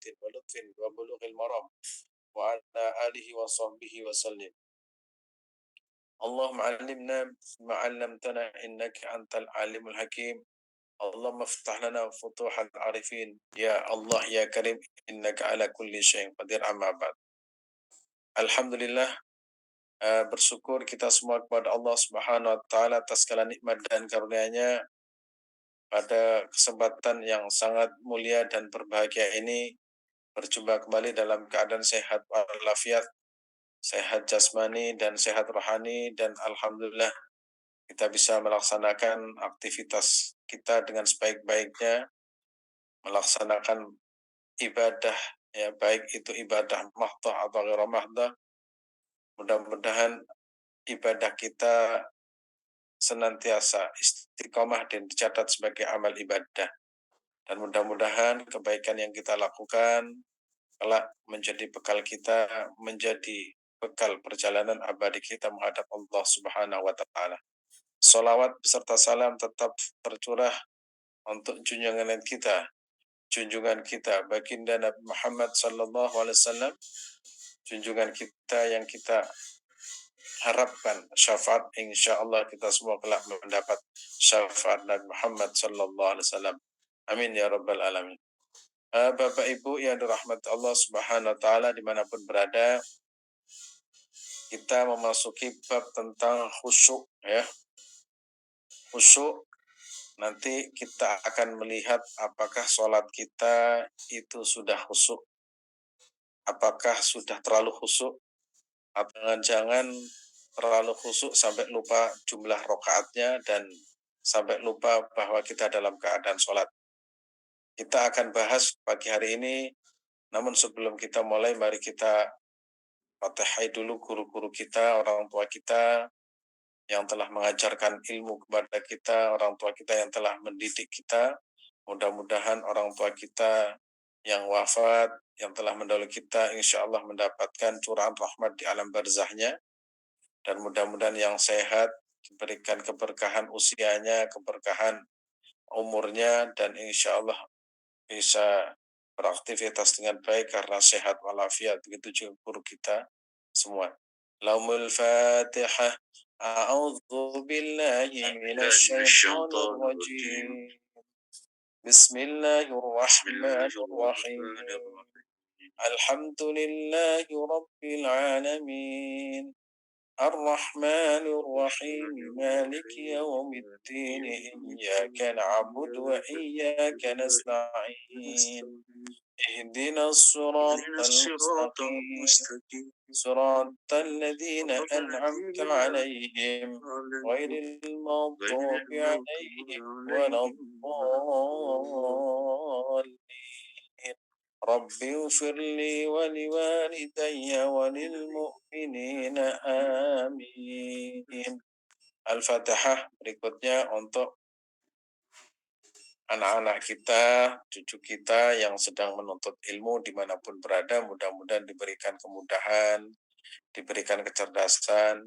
rahmatin wa lutfin wa bulughil maram wa ala alihi wa sahbihi wa sallim. Allahumma 'allimna ma 'allamtana innaka antal alimul hakim. Allahumma iftah lana futuhal arifin. Ya Allah ya Karim innaka ala kulli syai'in qadir, amma ba'd. Alhamdulillah, bersyukur kita semua kepada Allah Subhanahu wa taala atas segala nikmat dan karunia-Nya. Pada kesempatan yang sangat mulia dan berbahagia ini, berjumpa kembali dalam keadaan sehat walafiat, sehat jasmani dan sehat rohani, dan alhamdulillah kita bisa melaksanakan aktivitas kita dengan sebaik-baiknya, melaksanakan ibadah, ya, baik itu ibadah mahdhah atau ghairah mahdhah. Mudah-mudahan ibadah kita senantiasa istiqomah dan dicatat sebagai amal ibadah. Dan mudah-mudahan kebaikan yang kita lakukan kelak menjadi bekal kita, menjadi bekal perjalanan abadi kita menghadap Allah Subhanahu wa taala. Salawat beserta salam tetap tercurah untuk junjungan kita baginda Nabi Muhammad sallallahu alaihi wasallam, junjungan kita yang kita harapkan syafaat, insyaallah kita semua kelak mendapat syafaat Nabi Muhammad sallallahu alaihi wasallam. Amin ya rabbal alamin. Bapak Ibu yang dirahmati Allah Subhanahu wa taala dimanapun berada, kita memasuki bab tentang khusyuk, ya. Khusyuk, nanti kita akan melihat apakah sholat kita itu sudah khusyuk, apakah sudah terlalu khusyuk, atau jangan terlalu khusyuk sampai lupa jumlah rakaatnya dan sampai lupa bahwa kita dalam keadaan sholat. Kita akan bahas pagi hari ini, namun sebelum kita mulai, mari kita fatihai dulu guru-guru kita, orang tua kita yang telah mengajarkan ilmu kepada kita, orang tua kita yang telah mendidik kita. Mudah-mudahan orang tua kita yang wafat, yang telah mendahului kita, insya Allah mendapatkan curahan rahmat di alam barzahnya. Dan mudah-mudahan yang sehat, diberikan keberkahan usianya, keberkahan umurnya, dan insya Allah bisa beraktivitas dengan baik karena sehat walafiat. Begitu juga guru kita semua. Laumul Fatihah. A'udzu billahi minasyaitonir rajim. Bismillahirrahmanirrahim. Alhamdulillahi rabbil alamin. الرحمن الرحيم مالك يوم الدين إياك نعبد وإياك نستعين اهدنا الصراط المستقيم صراط الذين أنعمت عليهم غير المغضوب عليهم ولا الضالين رب اغفر لي ولوالدي وللمؤمنين آمين. Al-Fatihah. Berikutnya untuk anak-anak kita, cucu kita yang sedang menuntut ilmu dimanapun berada, mudah-mudahan diberikan kemudahan, diberikan kecerdasan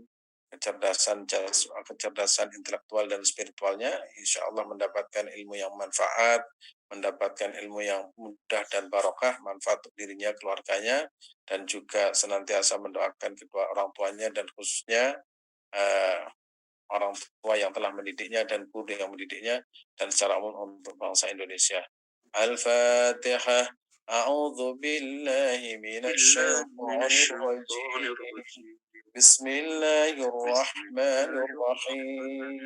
intelektual dan spiritualnya, insya Allah mendapatkan ilmu yang manfaat, mendapatkan ilmu yang mudah dan barokah, manfaat untuk dirinya, keluarganya, dan juga senantiasa mendoakan kedua orang tuanya dan khususnya orang tua yang telah mendidiknya dan guru yang mendidiknya, dan secara umum untuk bangsa Indonesia. Al-Fatihah. A'udzu billahi minasyaitonir rajim. Bismillahirrahmanirrahim.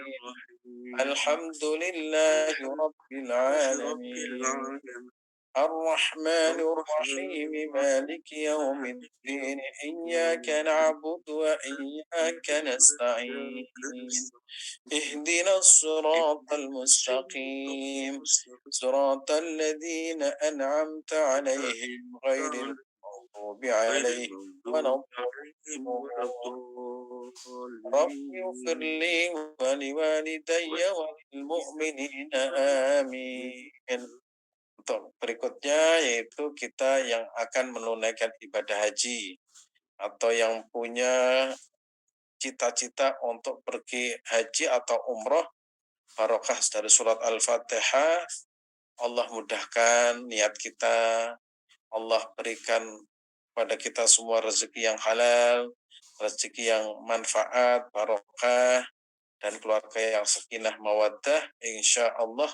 Alhamdulillahi rabbil alamin. الرحمن الرحيم مالك يوم الدين إياك نعبد وإياك نستعين اهدنا الصراط المستقيم صراط الذين أنعمت عليهم غير المغضوب عليهم ولا الضالين رب اغفر لي ولوالدي وللمؤمنين آمين. Untuk berikutnya yaitu kita yang akan menunaikan ibadah haji atau yang punya cita-cita untuk pergi haji atau umroh, barokah dari surat Al-Fatihah. Allah mudahkan niat kita, Allah Allah berikan pada kita semua rezeki yang halal, rezeki yang manfaat, barokah, dan keluarga yang sakinah mawaddah. Insya Allah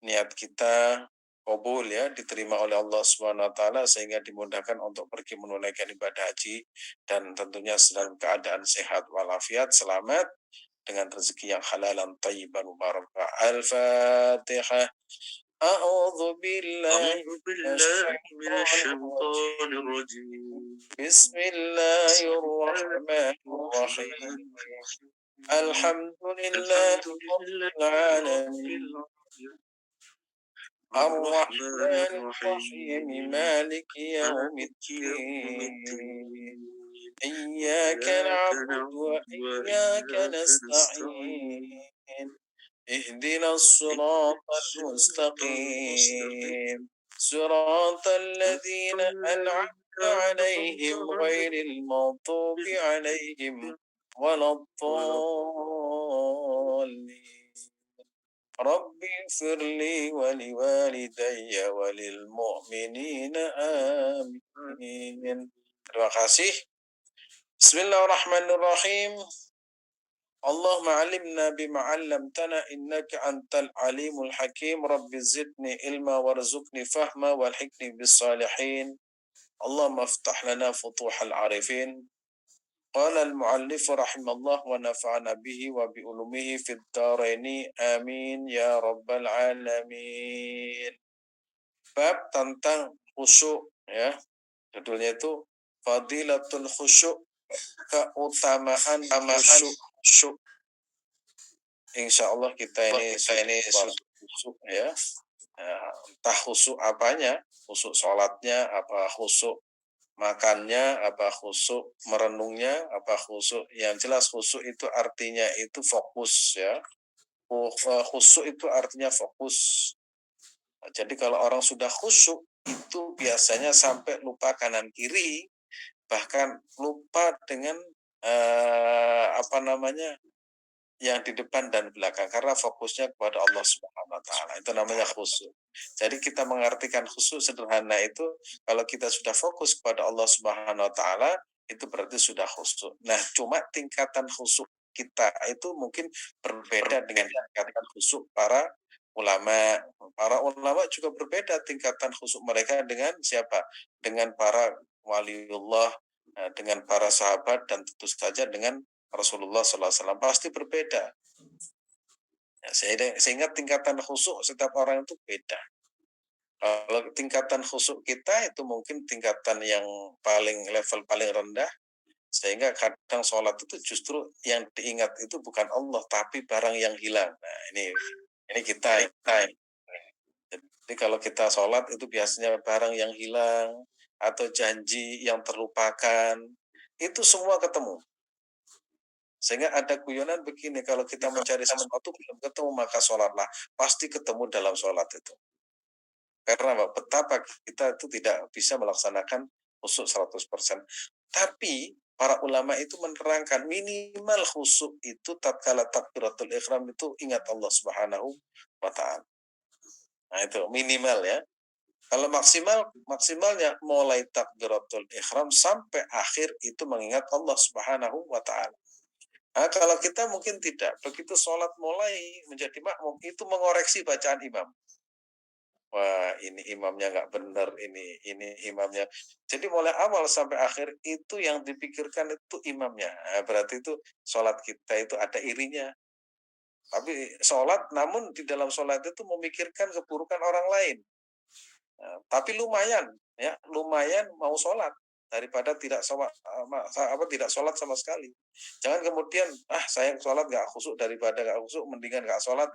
niat kita kabul ya, diterima oleh Allah Subhanahu wa taala sehingga dimudahkan untuk pergi menunaikan ibadah haji dan tentunya dalam keadaan sehat walafiat, selamat dengan rezeki yang halalan thayyiban mubarakah. Al-Fatihah. A'udzu billahi minasyaitonir rajim. Bismillahirrahmanirrahim. Alhamdulillahi rabbil alamin. الرحمن الرحيم مالك يوم الدين إياك نعبد وإياك نستعين اهدنا الصراط المستقيم صراط الذين أنعمت عليهم غير المغضوب عليهم ولا الضالين رب اغفر لي ولوالدي وللمؤمنين آمين. Terima kasih. Bismillahirrahmanirrahim. Allahumma alimna bima 'allamtana innaka antal alimul hakim. Rabbi zidni ilma warzuqni fahma walhiqni bis salihin. Allahumma aftah lana futuhal arifin. قال المؤلف رحمه الله ونفعنا به وبعلومه في الدارين آمين يا رب العالمين. Bab tentang khusyuk ya. Judulnya itu Fadilatul Khusyuk, keutamaan khusyuk. Insyaallah kita ini khusyuk ya. Entah khusyuk apanya, khusyuk sholatnya, apa khusyuk makannya, apa khusyuk merenungnya, apa khusyuk. Yang jelas khusyuk itu artinya itu fokus ya. Khusyuk itu artinya fokus. Jadi kalau orang sudah khusyuk itu biasanya sampai lupa kanan kiri, bahkan lupa dengan yang di depan dan belakang karena fokusnya kepada Allah Subhanahu wa taala. Itu namanya khusyuk. Jadi kita mengartikan khusyuk sederhana itu kalau kita sudah fokus kepada Allah Subhanahu wa taala itu berarti sudah khusyuk. Nah, cuma tingkatan khusyuk kita itu mungkin berbeda dengan tingkatan khusyuk para ulama. Para ulama juga berbeda tingkatan khusyuk mereka dengan siapa? Dengan para waliullah, dengan para sahabat dan tentu saja dengan Rasulullah SAW pasti berbeda. Ya, sehingga tingkatan khusyuk setiap orang itu beda. Kalau tingkatan khusyuk kita itu mungkin tingkatan yang level paling rendah, sehingga kadang sholat itu justru yang diingat itu bukan Allah tapi barang yang hilang. Nah ini kita. Jadi kalau kita sholat itu biasanya barang yang hilang atau janji yang terlupakan itu semua ketemu. Sehingga ada guyonan begini, kalau kita mencari sesuatu belum ketemu maka sholatlah. Pasti ketemu dalam sholat itu. Karena betapa kita itu tidak bisa melaksanakan khusyuk 100%. Tapi para ulama itu menerangkan minimal khusyuk itu tatkala takbiratul ihram itu ingat Allah Subhanahu wa taala. Nah itu minimal ya. Kalau maksimalnya mulai takbiratul ihram sampai akhir itu mengingat Allah Subhanahu wa taala. Nah, kalau kita mungkin tidak, begitu sholat mulai menjadi makmum, itu mengoreksi bacaan imam. Wah, ini imamnya nggak benar, ini imamnya. Jadi mulai awal sampai akhir itu yang dipikirkan itu imamnya. Nah, berarti itu sholat kita itu ada irinya. Tapi sholat, namun di dalam sholat itu memikirkan keburukan orang lain. Nah, tapi lumayan mau sholat daripada tidak sholat sama sekali. Jangan kemudian saya sholat nggak khusyuk daripada nggak khusyuk, mendingan nggak sholat,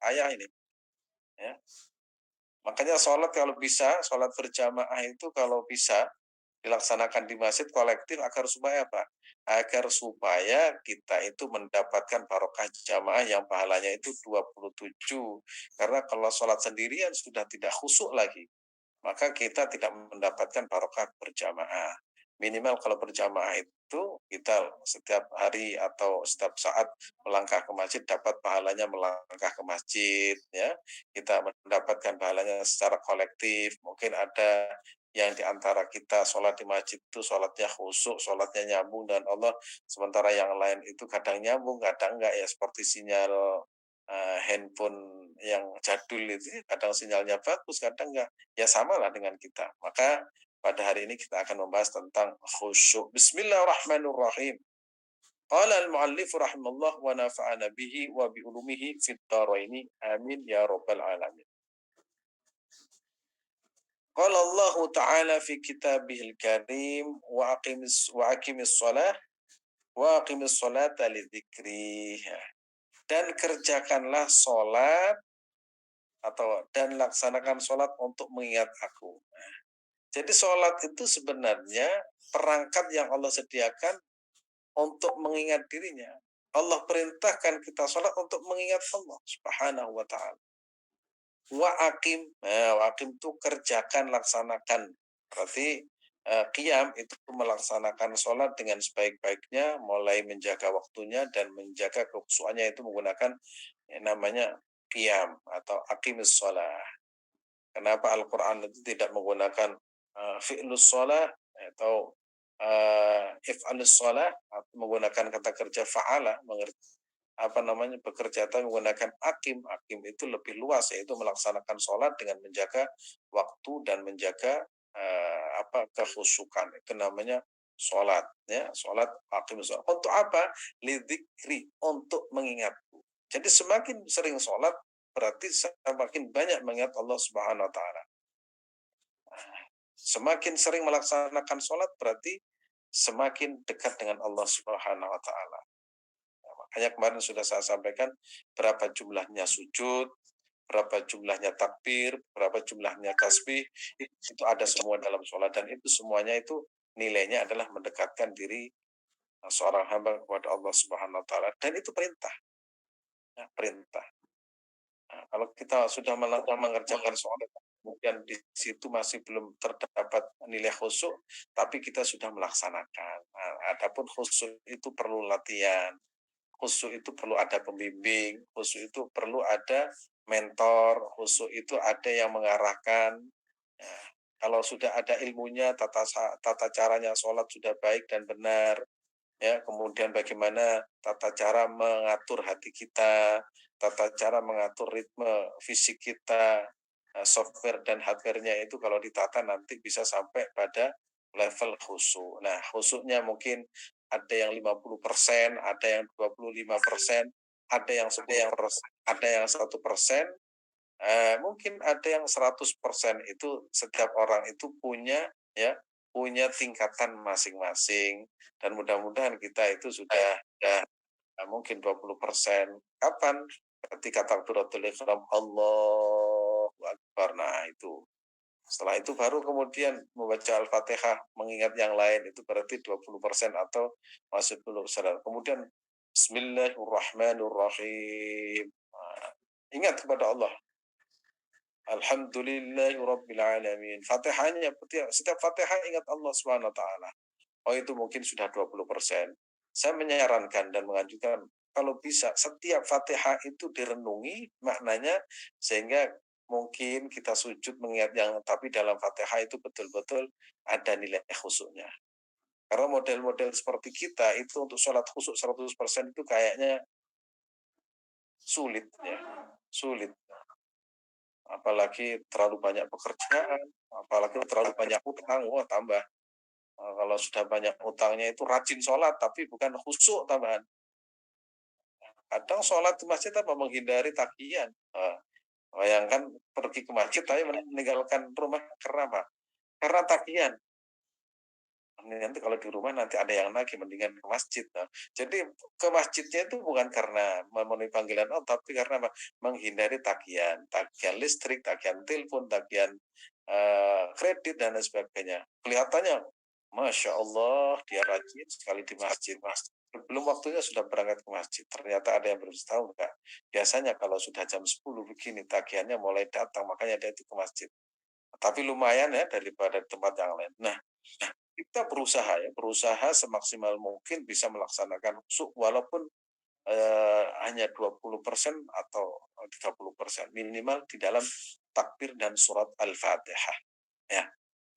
ayah ini. Ya. Makanya sholat kalau bisa, sholat berjamaah itu kalau bisa dilaksanakan di masjid kolektif agar supaya apa? Agar supaya kita itu mendapatkan barokah jamaah yang pahalanya itu 27. Karena kalau sholat sendirian sudah tidak khusyuk lagi, maka kita tidak mendapatkan barokah berjamaah. Minimal kalau berjamaah itu kita setiap hari atau setiap saat melangkah ke masjid dapat pahalanya melangkah ke masjid ya. Kita mendapatkan pahalanya secara kolektif. Mungkin ada yang diantara kita sholat di masjid itu sholatnya khusyuk, sholatnya nyambung dengan Allah, sementara yang lain itu kadang nyambung, kadang enggak, ya seperti sinyal handphone yang jadul itu, kadang sinyalnya bagus, kadang enggak, ya samalah dengan kita. Maka pada hari ini kita akan membahas tentang khusyuk. Bismillahirrahmanirrahim. Qala al-muallif rahimallah wa nafa'ana bihi wa bi ulumihi fid dharaini amin ya rabbal alamin. Qala Allah Ta'ala fi kitabihil karim wa aqimis shalah wa aqimis salata lidzikri. Dan kerjakanlah salat dan laksanakan salat untuk mengingat aku. Jadi salat itu sebenarnya perangkat yang Allah sediakan untuk mengingat dirinya. Allah perintahkan kita salat untuk mengingat Allah Subhanahu wa taala. Wa aqim itu kerjakan, laksanakan. Berarti qiyam itu melaksanakan sholat dengan sebaik-baiknya, mulai menjaga waktunya dan menjaga kekhusyuannya itu menggunakan yang namanya qiyam atau aqimis sholah. Kenapa Al-Quran itu tidak menggunakan fi'lus sholah atau if'alus sholah, atau menggunakan kata kerja fa'ala, bekerja atau menggunakan akim itu lebih luas, yaitu melaksanakan sholat dengan menjaga waktu dan menjaga kekhusyukan, itu namanya sholat, ya sholat akim sholat. Untuk apa? Lidzikri, untuk mengingatku. Jadi semakin sering sholat berarti semakin banyak mengingat Allah Subhanahu Wa Taala. Semakin sering melaksanakan sholat berarti semakin dekat dengan Allah Subhanahu Wa Taala. Makanya kemarin sudah saya sampaikan berapa jumlahnya sujud, berapa jumlahnya takbir, berapa jumlahnya tasbih, itu ada semua dalam sholat, dan itu semuanya itu nilainya adalah mendekatkan diri seorang hamba kepada Allah Subhanahu Wa Taala, dan itu perintah, ya, perintah. Nah, kalau kita sudah mengerjakan sholat, kemudian di situ masih belum terdapat nilai khusyuk, tapi kita sudah melaksanakan. Nah, adapun khusyuk itu perlu latihan. Khusyuk itu perlu ada pembimbing, khusyuk itu perlu ada mentor, khusyuk itu ada yang mengarahkan. Ya, kalau sudah ada ilmunya, tata caranya sholat sudah baik dan benar, ya kemudian bagaimana tata cara mengatur hati kita, tata cara mengatur ritme fisik kita, software dan hardware-nya itu kalau ditata nanti bisa sampai pada level khusyuk. Nah, khusyuknya mungkin ada yang 50%, ada yang 25%, ada yang 10%, ada yang 1%, mungkin ada yang 100%. Itu setiap orang itu punya, ya, punya tingkatan masing-masing, dan mudah-mudahan kita itu sudah mungkin 20%. Kapan? Ketika takbiratul ihram, Allahu Akbar. Nah, itu. Setelah itu baru kemudian membaca Al-Fatihah, mengingat yang lain, itu berarti 20% atau masih belum sadar. Kemudian Bismillahirrahmanirrahim. Nah, ingat kepada Allah. Alhamdulillahirabbil alamin. Fatihahnya, setiap Fatihah ingat Allah Subhanahu wa taala. Oh, itu mungkin sudah 20%. Saya menyarankan dan mengajukan kalau bisa setiap Fatihah itu direnungi maknanya, sehingga mungkin kita sujud mengingat yang, tapi dalam Fatihah itu betul-betul ada nilai khusyuknya. Karena model-model seperti kita itu untuk sholat khusyuk 100% itu kayaknya sulit, ya. Sulit. Apalagi terlalu banyak pekerjaan, apalagi terlalu banyak utang, wah tambah. Kalau sudah banyak utangnya itu rajin sholat, tapi bukan khusyuk tambahan. Kadang sholat di masjid apa menghindari takian. Bayangkan pergi ke masjid tapi meninggalkan rumah karena apa? Karena takian. Nanti kalau di rumah nanti ada yang nagih, mendingan ke masjid. Nah, jadi ke masjidnya itu bukan karena memenuhi panggilan Allah, tapi karena apa? Menghindari tagihan, tagihan listrik, tagihan telepon, tagihan kredit dan lain sebagainya. Kelihatannya, masya Allah, dia rajin sekali di masjid. Belum waktunya sudah berangkat ke masjid. Ternyata ada yang belum tahu enggak. Biasanya kalau sudah jam 10 begini tagihannya mulai datang, makanya dia itu ke masjid. Tapi lumayan ya daripada tempat yang lain. Nah, kita berusaha semaksimal mungkin bisa melaksanakan khusyuk walaupun hanya 20% atau 30% minimal di dalam takbir dan surat Al-Fatihah. Ya.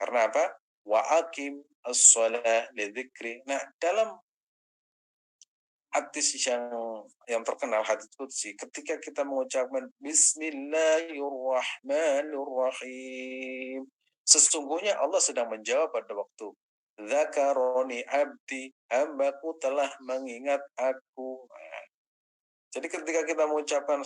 Karena apa? Wa aqim as-shalah lidzikri. Nah, dalam hadis yang terkenal, hadis qudsi, ketika kita mengucapkan Bismillahirrahmanirrahim, sesungguhnya Allah sedang menjawab pada waktu Dzakaroni abdi, hambaku telah mengingat aku. Jadi ketika kita mengucapkan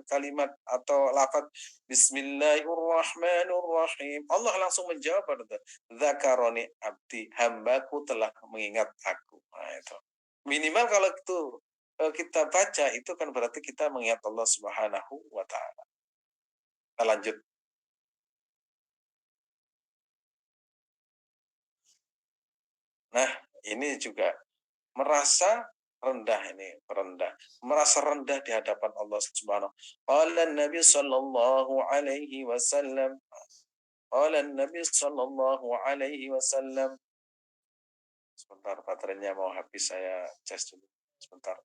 kalimat atau lafaz Bismillahirrahmanirrahim, Allah langsung menjawab pada itu. Dzakaroni abdi, hambaku telah mengingat aku. Nah, itu. Minimal kalau itu kita baca itu kan berarti kita mengingat Allah Subhanahu wa taala. Kita lanjut. Nah, ini juga merasa merasa rendah di hadapan Allah Subhanahu. Qala Nabi sallallahu alaihi wasallam. Qala Nabi sallallahu alaihi wasallam. Sebentar, baterainya mau habis, saya cas dulu. Sebentar.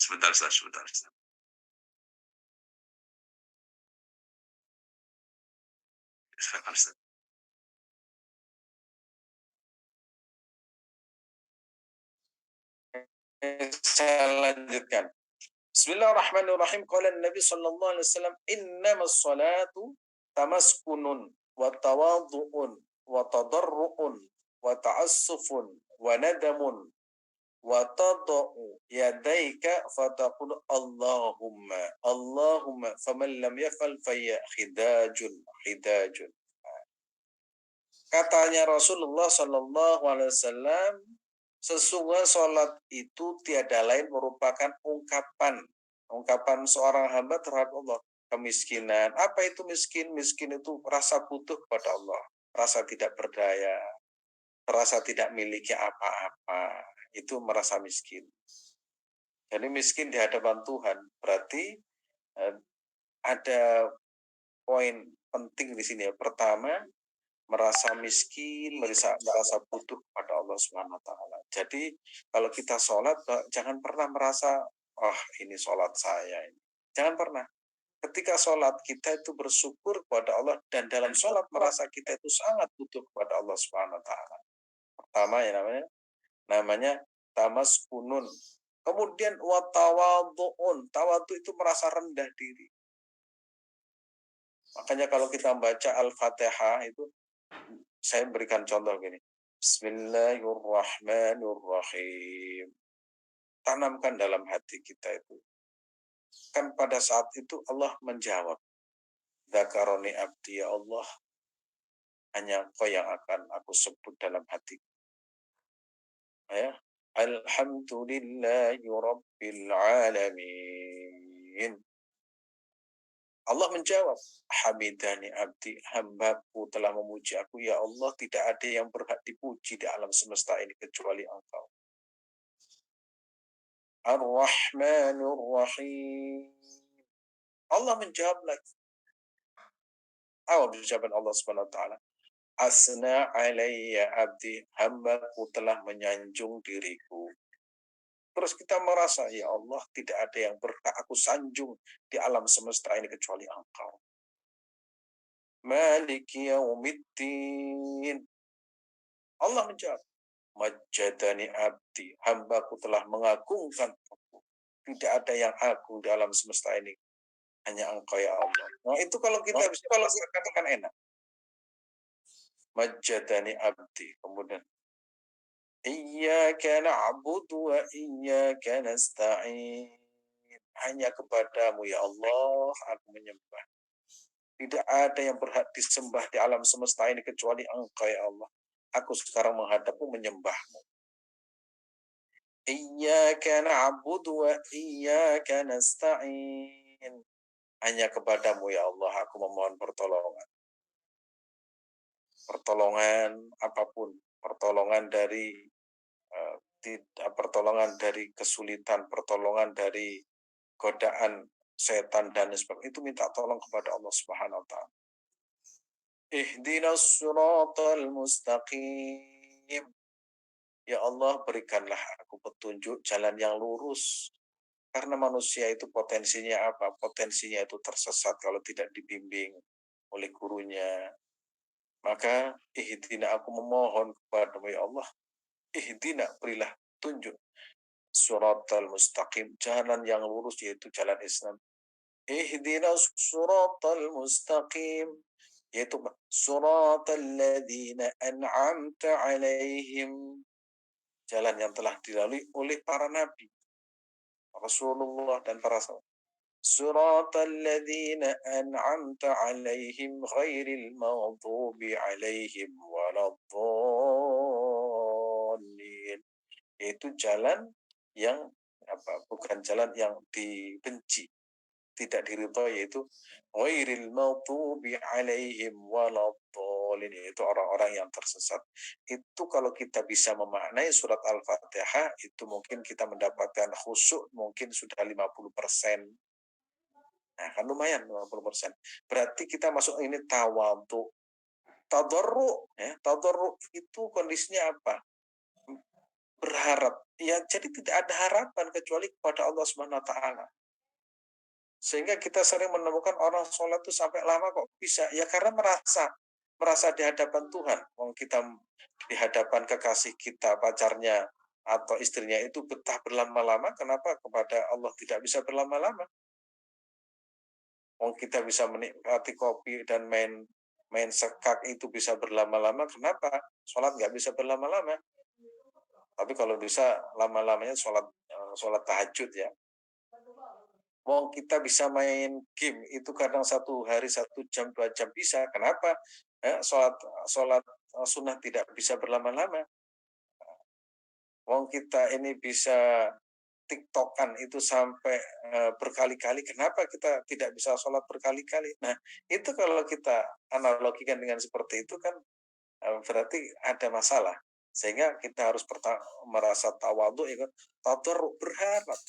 Sebentar, sebentar. Sebentar. Saya lanjutkan. Bismillahirrahmanirrahim. Qala Nabi sallallahu alaihi wasallam, "Innamas salatu tamaskunun wa tawadhu'un wa tadarru'un wa ta'assufun wa nadamun wa tad'u yadayka fataqul Allahumma Allahumma faman lam yaf'al fayya khidajun." Katanya Rasulullah sallallahu alaihi wasallam, sesungguhnya sholat itu tiada lain merupakan ungkapan seorang hamba terhadap Allah. Kemiskinan, apa itu miskin? Miskin itu rasa butuh kepada Allah, rasa tidak berdaya, rasa tidak miliki apa-apa, itu merasa miskin. Jadi miskin di hadapan Tuhan berarti ada poin penting di sini ya. Pertama, merasa miskin, merasa butuh kepada Allah Subhanahu wa taala. Jadi kalau kita sholat, jangan pernah merasa, oh ini sholat saya ini. Jangan pernah. Ketika sholat kita itu bersyukur kepada Allah, dan dalam sholat merasa kita itu sangat butuh kepada Allah Subhanahu wa taala. Pertama ya namanya tamaskunun. Kemudian watawadhu'un. Tawadhu itu merasa rendah diri. Makanya kalau kita baca Al-Fatihah itu, saya berikan contoh gini. Bismillahirrahmanirrahim. Tanamkan dalam hati kita itu. Kan pada saat itu Allah menjawab. Dzakaroni abdi, ya Allah, hanya Engkau yang akan aku sebut dalam hati. Ya. Alhamdulillahi Rabbil Alamin. Allah menjawab, Hamidani abdi, hambaku telah memuji aku, ya Allah, tidak ada yang berhak dipuji di alam semesta ini kecuali Engkau. Ar-Rahmanur Rahim. Allah menjawab lagi. Apa ucapan Allah Subhanahu wa taala? Asna alayya abdi, hambaku telah menyanjung diriku. Terus kita merasa, ya Allah, tidak ada yang berhak aku sanjung di alam semesta ini kecuali Engkau. Maliki yaumiddin. Allah menjawab, Majjadani abdi, hambaku telah mengagungkan aku. Tidak ada yang agung di alam semesta ini, hanya Engkau ya Allah. Nah, itu kalau kita bisa merasakan kan enak. Majjadani abdi. Kemudian Iyyaka na'budu wa iyyaka nasta'in. Hanya kepadamu ya Allah aku menyembah. Tidak ada yang berhak disembah di alam semesta ini kecuali Engkau ya Allah. Aku sekarang menghadapmu menyembahmu. Iyyaka na'budu wa iyyaka nasta'in. Hanya kepadamu ya Allah aku memohon pertolongan. Pertolongan apapun, pertolongan dari pertolongan dari kesulitan, pertolongan dari godaan setan dan sebagainya, itu minta tolong kepada Allah Subhanahu wa taala. Ihdinas siratal mustaqim. Ya Allah, berikanlah aku petunjuk jalan yang lurus. Karena manusia itu potensinya apa? Potensinya itu tersesat kalau tidak dibimbing oleh gurunya. Maka ihdina, aku memohon kepadamu ya Allah. Ihdina, berilah tunjuk suratal mustaqim, jalan yang lurus, yaitu jalan Islam. Ihdinas suratal mustaqim, yaitu suratal ladzina an'amta alaihim, jalan yang telah dilalui oleh para nabi, Rasulullah dan para sahabat. Suratal ladzina an'amta alaihim ghairil maghdubi alaihim waladdallin, yaitu jalan yang bukan jalan yang dibenci, tidak diridhoi, yaitu ghairil maghdubi alaihim waladdallin, yaitu orang-orang yang tersesat. Itu kalau kita bisa memaknai surat Al-Fatihah, itu mungkin kita mendapatkan khusyuk mungkin sudah 50%. Nah, kan lumayan 50%. Berarti kita masuk ini tawadhu. Tadarru, ya, tadarru itu kondisinya apa? Berharap. Ya, jadi tidak ada harapan kecuali kepada Allah Subhanahu wa taala. Sehingga kita sering menemukan orang sholat itu sampai lama kok bisa. Ya karena merasa di hadapan Tuhan. Kita di hadapan kekasih kita, pacarnya atau istrinya itu betah berlama-lama, kenapa kepada Allah tidak bisa berlama-lama? Kita bisa menikmati kopi dan main sekak itu bisa berlama-lama, kenapa sholat nggak bisa berlama-lama? Tapi kalau bisa lama-lamanya sholat tahajud ya. Kita bisa main game itu kadang 1 hari 1 jam 2 jam bisa. Kenapa? Sholat sunnah tidak bisa berlama-lama. Kita ini bisa TikTokan itu sampai berkali-kali. Kenapa kita tidak bisa sholat berkali-kali? Nah, itu kalau kita analogikan dengan seperti itu kan berarti ada masalah. Sehingga kita harus merasa tawadhu, ya kan? Tadarru, berharap.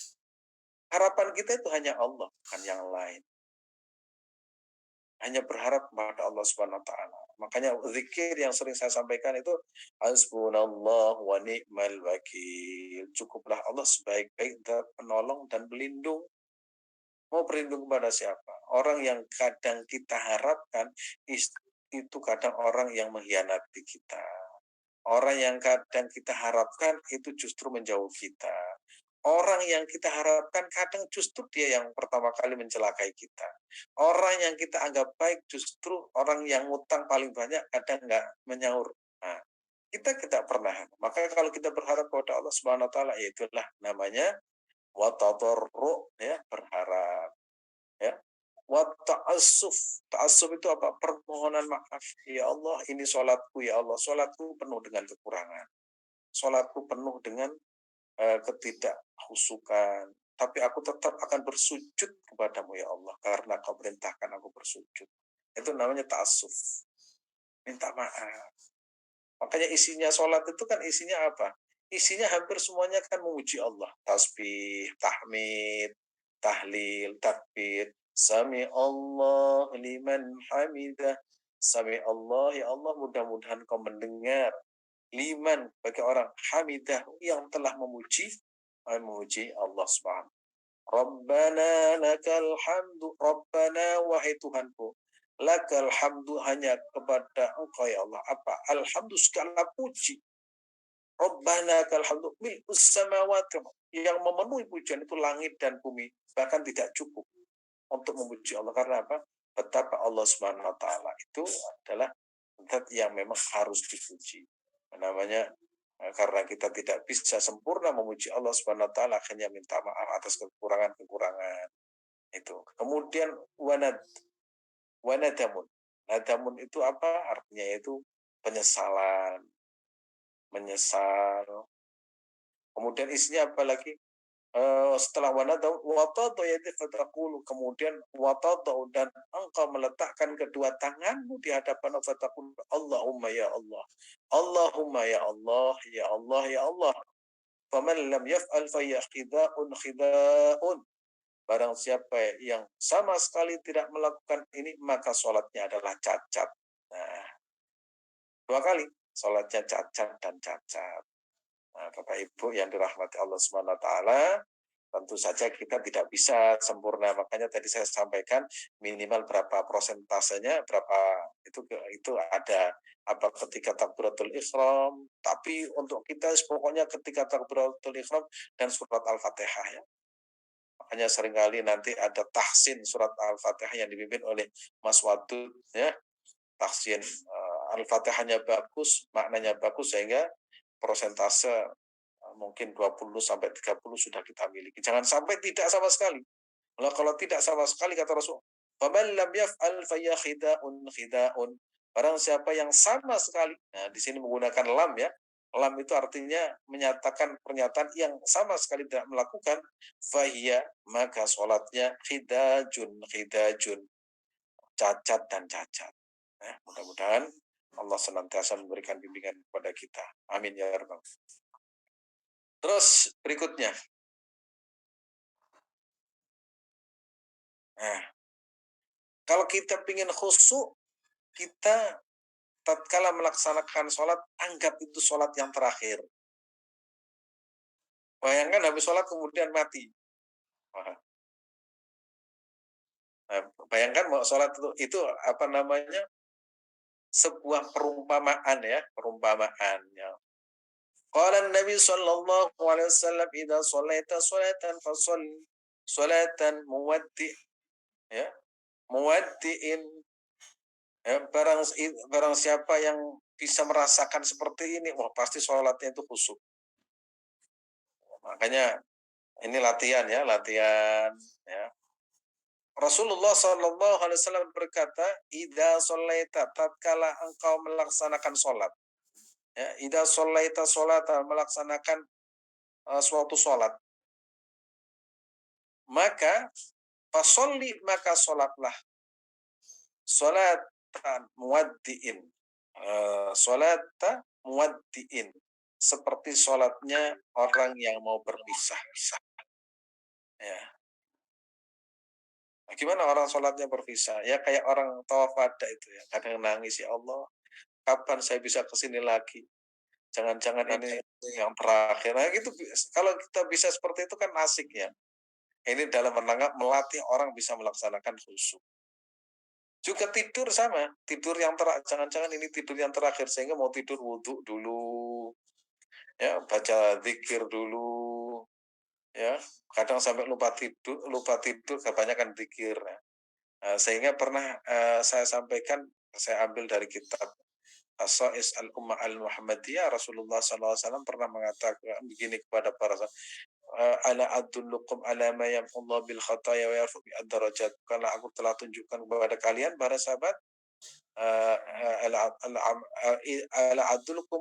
Harapan kita itu hanya Allah, bukan yang lain. Hanya berharap kepada Allah Subhanahu wa taala. Makanya zikir yang sering saya sampaikan itu hasbunallah wa ni'mal wakil. Cukuplah Allah sebaik-baik penolong dan pelindung. Mau berlindung kepada siapa? Orang yang kadang kita harapkan itu kadang orang yang mengkhianati kita. Orang yang kadang kita harapkan itu justru menjauh kita. Orang yang kita harapkan kadang justru dia yang pertama kali mencelakai kita. Orang yang kita anggap baik justru orang yang ngutang paling banyak kadang nggak menyaur. Nah, kita tidak pernah. Maka kalau kita berharap kepada Allah Subhanahu wa taala, itulah namanya wa tadarru, ya, berharap, ya. Wa ta'assuf. Ta'assuf itu apa? Permohonan maaf. Ya Allah, ini sholatku ya Allah. Sholatku penuh dengan kekurangan. Sholatku penuh dengan ketidakhusukan, tapi aku tetap akan bersujud kepadamu ya Allah karena kau perintahkan aku bersujud. Itu namanya ta'assuf, minta maaf. Makanya isinya sholat itu kan isinya apa? Isinya hampir semuanya kan memuji Allah. Tasbih, tahmid, tahlil, takbir. Sami Allah liman hamidah. Sami Allah, ya Allah, mudah-mudahan kau mendengar. Liman, bagi orang hamidah yang telah memuji Allah Subhanahu. Rabbana lakal hamdu. Rabbana, wahai Tuhanku, lakal hamdu, hanya kepada Engkau ya Allah. Apa? Alhamdu, segala puji. Rabbana lakal hamdu mil'us samawati, yang memenuhi pujian itu langit dan bumi, bahkan tidak cukup untuk memuji Allah. Karena apa? Betapa Allah Subhanahu wa taala itu adalah zat yang memang harus dipuji. Namanya karena kita tidak bisa sempurna memuji Allah Subhanahu wa taala, akhirnya minta maaf atas kekurangan-kekurangan itu. Kemudian wanadamun. Nadamun itu apa? Artinya itu penyesalan, menyesal. Kemudian isinya apa lagi? Setelah wanadau watadau yadika fatakulu, kemudian watadau, dan engkau meletakkan kedua tanganmu di hadapan fatakulu, Allahumma ya Allah, Allahumma ya Allah, ya Allah, ya Allah. Faman lam yaf'al faya khida'un, barang siapa yang sama sekali tidak melakukan ini, maka sholatnya adalah cacat. Nah, dua kali sholatnya cacat dan cacat. Nah, Bapak Ibu yang dirahmati Allah Subhanahu wa taala, tentu saja kita tidak bisa sempurna. Makanya tadi saya sampaikan minimal berapa prosentasenya, berapa itu ada apa ketika takbiratul ihram, tapi untuk kita pokoknya ketika takbiratul ihram dan surat Al-Fatihah ya. Makanya seringkali nanti ada tahsin surat Al-Fatihah yang dipimpin oleh Mas Wadud ya. Tahsin Al-Fatihahnya bagus, maknanya bagus, sehingga prosentase mungkin 20 sampai 30 sudah kita miliki. Jangan sampai tidak sama sekali. Kalau tidak sama sekali, kata Rasul, faman lam yaf'al faya khida'un. Barang siapa yang sama sekali. Nah, di sini menggunakan lam ya. Lam itu artinya menyatakan pernyataan yang sama sekali tidak melakukan, fahiya, maka sholatnya khidajun, cacat dan cacat. Nah, mudah-mudahan Allah senantiasa memberikan bimbingan kepada kita. Amin ya rabbal. Terus berikutnya. Nah, kalau kita ingin khusyuk, kita tatkala melaksanakan sholat, anggap itu sholat yang terakhir. Bayangkan habis sholat kemudian mati. Nah, bayangkan mau sholat itu apa namanya, sebuah perumpamaan ya, perumpamaan ya. Qala Nabi sallallahu alaihi wasallam, idza shalaita sholatan fasholli sholatan muwaddi, ya, muwaddiin. Ya, barang siapa yang bisa merasakan seperti ini, wah pasti sholatnya itu khusyuk. Makanya ini latihan ya, latihan ya. Rasulullah Shallallahu Alaihi Wasallam berkata, "Ida sholaita, tatkala engkau melaksanakan sholat, ya, ida sholaita sholata, melaksanakan suatu sholat, maka fasolli, maka sholatlah, sholatan muwaddiin, sholata muwaddiin, seperti sholatnya orang yang mau berpisah." Ya. Nah, gimana orang sholatnya berpisah? Ya kayak orang tawaf wada itu ya, kadang nangis, ya Allah, kapan saya bisa kesini lagi? Jangan-jangan ini yang terakhir. Nah, gitu. Kalau kita bisa seperti itu kan asik ya. Ini dalam menanggap melatih orang bisa melaksanakan khusyuk. Juga tidur sama, tidur yang terakhir, jangan-jangan ini tidur yang terakhir, sehingga mau tidur wudhu dulu, ya, baca zikir dulu, ya. Kadang sampai lupa tidur, kebanyakan zikir. Sehingga pernah saya sampaikan, saya ambil dari kitab As-Sa'is Al-Ummah Al-Muhammadiyah, Rasulullah SAW pernah mengatakan begini kepada para sahabat, ala adullukum ala ma yamhullahu bil khataya wa yarfu bi ad-darajat. Karena aku telah tunjukkan kepada kalian para sahabat, ala adullukum,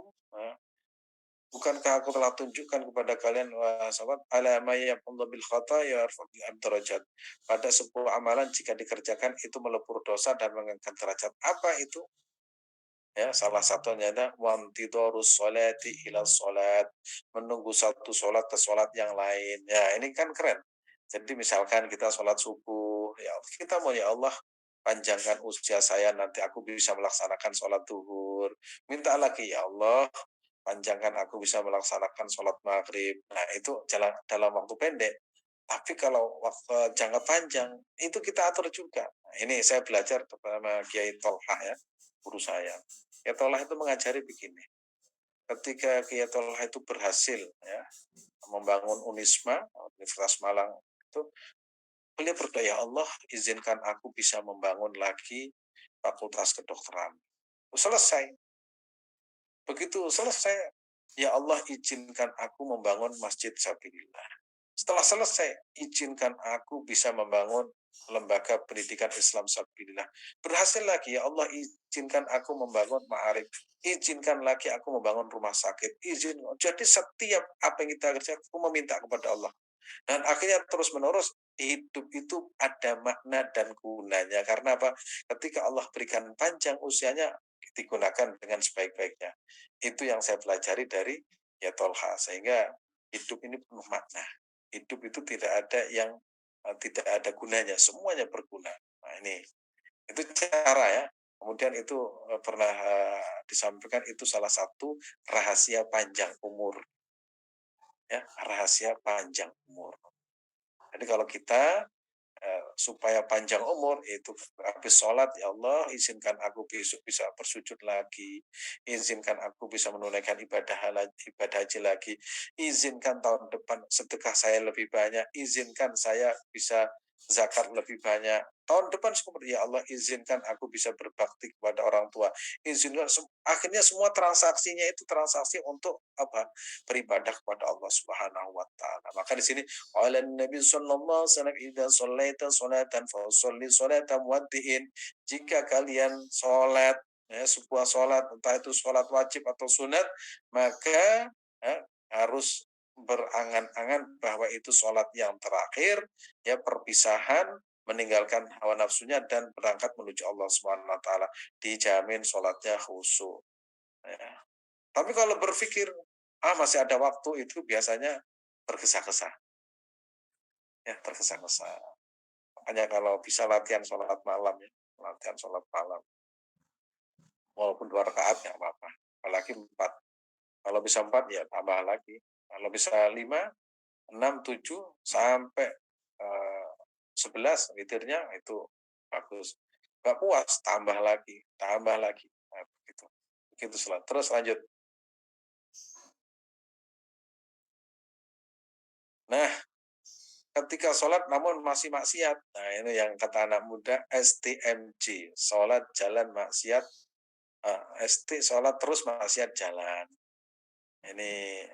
bukankah aku telah tunjukkan kepada kalian sahabat, ala ma yamhullahu bil khataya wa yarfu bi ad-darajat, pada sebuah amalan jika dikerjakan itu melebur dosa dan mengangkat derajat. Apa itu? Ya, salah satunya ada wantidorus sholati ila sholat, menunggu satu sholat ke sholat yang lain. Ya, ini kan keren. Jadi misalkan kita sholat subuh, ya kita mau, ya Allah, panjangkan usia saya, nanti aku bisa melaksanakan sholat duhur. Minta lagi, ya Allah, panjangkan aku bisa melaksanakan sholat maghrib. Nah, itu jalan dalam waktu pendek. Tapi kalau waktu jangka panjang, itu kita atur juga. Nah, ini saya belajar bersama Kiai Tolha ya, guru saya. Ya Tolha itu mengajari begini. ketika Kiai Tolha itu berhasil ya membangun Unisma, Universitas Malang itu, beliau berdoa, ya Allah izinkan aku bisa membangun lagi Fakultas Kedokteran. Selesai. Begitu selesai, ya Allah izinkan aku membangun Masjid Sabilillah. Setelah selesai, izinkan aku bisa membangun lembaga pendidikan Islam Sabilillah. Berhasil lagi, ya Allah izinkan aku membangun Ma'arif. Izinkan lagi aku membangun rumah sakit. Jadi setiap apa yang kita kerjakan, aku meminta kepada Allah. Dan akhirnya terus-menerus hidup itu ada makna dan gunanya. Karena apa? Ketika Allah berikan panjang usianya, digunakan dengan sebaik-baiknya. Itu yang saya pelajari dari ya Tolha. Sehingga hidup ini penuh makna. Hidup itu tidak ada yang tidak ada gunanya. Semuanya berguna. Nah ini, itu cara ya. Kemudian itu pernah disampaikan, itu salah satu rahasia panjang umur. Ya, rahasia panjang umur. Jadi kalau kita supaya panjang umur itu habis sholat, ya Allah izinkan aku besok bisa bersujud lagi, izinkan aku bisa menunaikan ibadah haji lagi, izinkan tahun depan sedekah saya lebih banyak, izinkan saya bisa zakat lebih banyak, tahun depan seperti ya Allah izinkan aku bisa berbakti kepada orang tua, izinkan akhirnya semua transaksinya itu transaksi untuk apa? Beribadah kepada Allah Subhanahu wa taala. Maka di sini qala Nabi sallallahu alaihi wasallam, idza shallaita sholatan fasholli sholatan muwaddi'in. Jika kalian sholat ya, sebuah sholat, entah itu sholat wajib atau sunat, maka ya, harus berangan-angan bahwa itu sholat yang terakhir, ya perpisahan, meninggalkan hawa nafsunya dan berangkat menuju Allah Subhanahu wa taala, dijamin sholatnya khusyuk. Ya. Tapi kalau berpikir masih ada waktu, itu biasanya tergesa-gesa. Ya, tergesa-gesa. Makanya kalau bisa latihan sholat malam ya, latihan sholat malam. Walaupun 2 rakaat nggak apa-apa. Apalagi 4. Kalau bisa 4 ya tambah lagi. Kalau bisa 5, 6, 7 sampai 11 witirnya itu bagus. Nggak puas, tambah lagi, tambah lagi. Nah, begitu. Begitu terus lanjut. Nah, ketika sholat namun masih maksiat. Nah, ini yang kata anak muda STMJ, sholat jalan maksiat, ST sholat terus maksiat jalan. Ini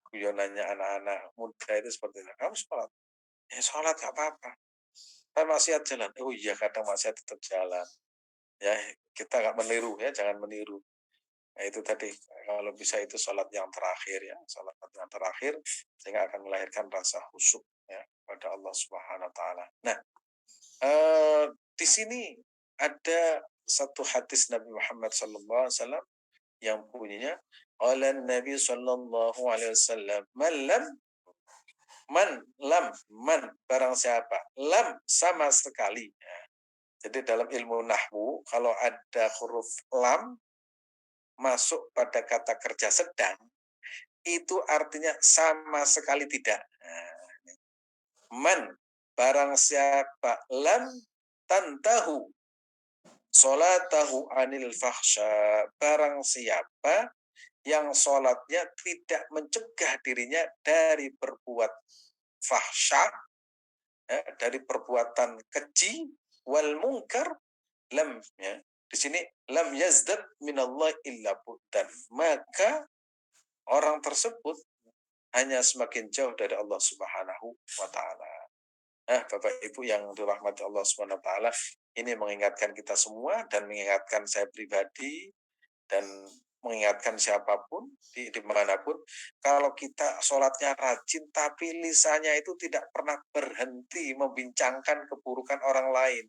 guyonannya anak-anak muda itu seperti itu. Kamu sholat? Ya sholat gak apa-apa. Kan maksiat jalan. Oh iya, kadang maksiat tetap jalan. Ya, kita nggak meniru ya, jangan meniru. Nah, itu tadi, kalau bisa itu sholat yang terakhir ya, sholat yang terakhir, sehingga akan melahirkan rasa khusyuk ya pada Allah Subhanahu wa taala. Nah, di sini ada satu hadis Nabi Muhammad sallallahu alaihi wasallam yang bunyinya, qala Nabi sallallahu alaihi wasallam, man barang siapa, lam sama sekali. Ya. Jadi dalam ilmu nahwu kalau ada huruf lam masuk pada kata kerja sedang, itu artinya sama sekali tidak. Nah, man barang siapa lam tantahu solatahu anil fahsya, barang siapa yang sholatnya tidak mencegah dirinya dari berbuat fahsya, ya, dari perbuatan keji, wal munkar, lam ya. Di sini lam yazdad minallah illa bu'dan. Maka orang tersebut hanya semakin jauh dari Allah Subhanahu wa taala. Nah, Bapak Ibu yang dirahmati Allah Subhanahu wa taala, ini mengingatkan kita semua dan mengingatkan saya pribadi dan mengingatkan siapapun dimanapun, kalau kita sholatnya rajin tapi lisannya itu tidak pernah berhenti membincangkan keburukan orang lain.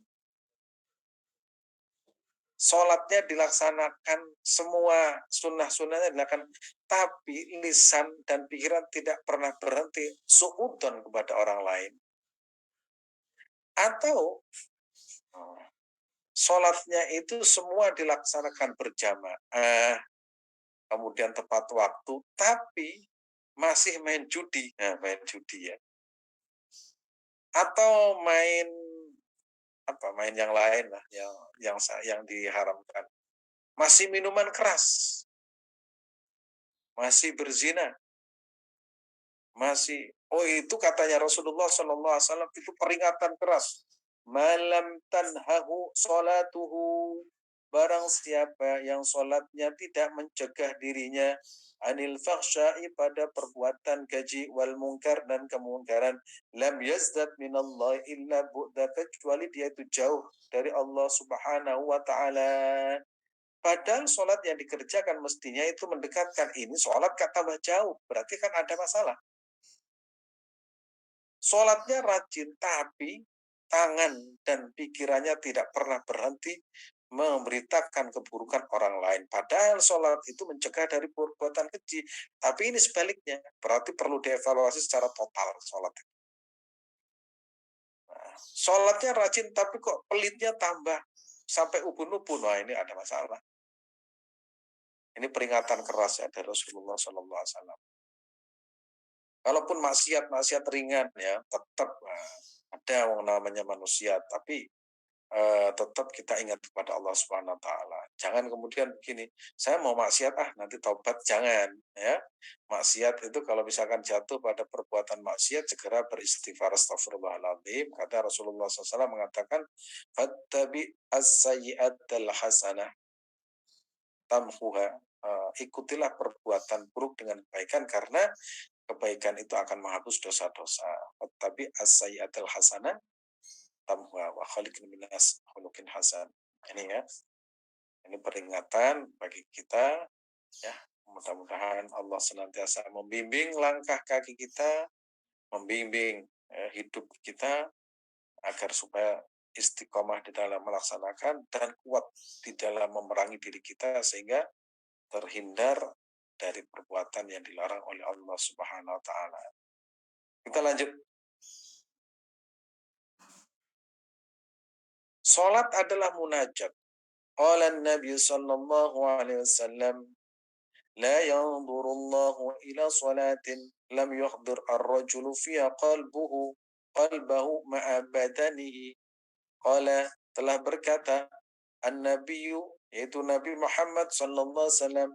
Sholatnya dilaksanakan, semua sunnah-sunnahnya dilaksanakan, tapi lisan dan pikiran tidak pernah berhenti suudon kepada orang lain. Atau sholatnya itu semua dilaksanakan berjamaah, kemudian tepat waktu, tapi masih main judi, main judi ya, atau main yang lain lah, yang diharamkan, masih minuman keras, masih berzina, masih, oh itu katanya Rasulullah Shallallahu Alaihi Wasallam itu peringatan keras. Malam tanhahu salatuhu, barang siapa yang sholatnya tidak mencegah dirinya anil fahsya'i, pada perbuatan keji, wal mungkar, dan kemungkaran, lam yazdad minallah illa bu'da, kecuali dia itu jauh dari Allah Subhanahu wa taala. Padahal sholat yang dikerjakan mestinya itu mendekatkan, ini sholat kata tambah jauh, berarti kan ada masalah. Sholatnya rajin, tapi tangan dan pikirannya tidak pernah berhenti memberitakan keburukan orang lain. Padahal sholat itu mencegah dari perbuatan keji. Tapi ini sebaliknya, berarti perlu dievaluasi secara total sholat. Nah, sholatnya rajin, tapi kok pelitnya tambah sampai ubun-ubun. Wah, ini ada masalah. Ini peringatan keras ya dari Rasulullah SAW. Kalaupun maksiat ringan ya, tetap ada yang namanya manusia, tapi tetap kita ingat kepada Allah Subhanahu wa taala. Jangan kemudian begini, saya mau maksiat nanti taubat, jangan ya. Maksiat itu kalau misalkan jatuh pada perbuatan maksiat, segera beristighfar, astagfirullahaladzim. Kata Rasulullah SAW mengatakan, fattabi as-sayyi'atal hasanah tamhuha. Ikutilah perbuatan buruk dengan kebaikan, karena kebaikan itu akan menghapus dosa-dosa. Tapi as-sayyi'atul hasanah tamhuha wa khaliqin minas khuluqin hasan. Ini ya, ini peringatan bagi kita ya. Mudah-mudahan Allah senantiasa membimbing langkah kaki kita, membimbing hidup kita, agar supaya istiqomah di dalam melaksanakan dan kuat di dalam memerangi diri kita, sehingga terhindar dari perbuatan yang dilarang oleh Allah Subhanahu wa taala. Kita lanjut. Salat adalah munajat. Qala Nabi sallallahu alaihi wasallam, la yanzurullahu ila salatin lam yuhdir ar-rajulu fiha qalbahu ma'a badanihi. Qala, telah berkata an-nabiyyu, yaitu Nabi Muhammad sallallahu alaihi wasallam,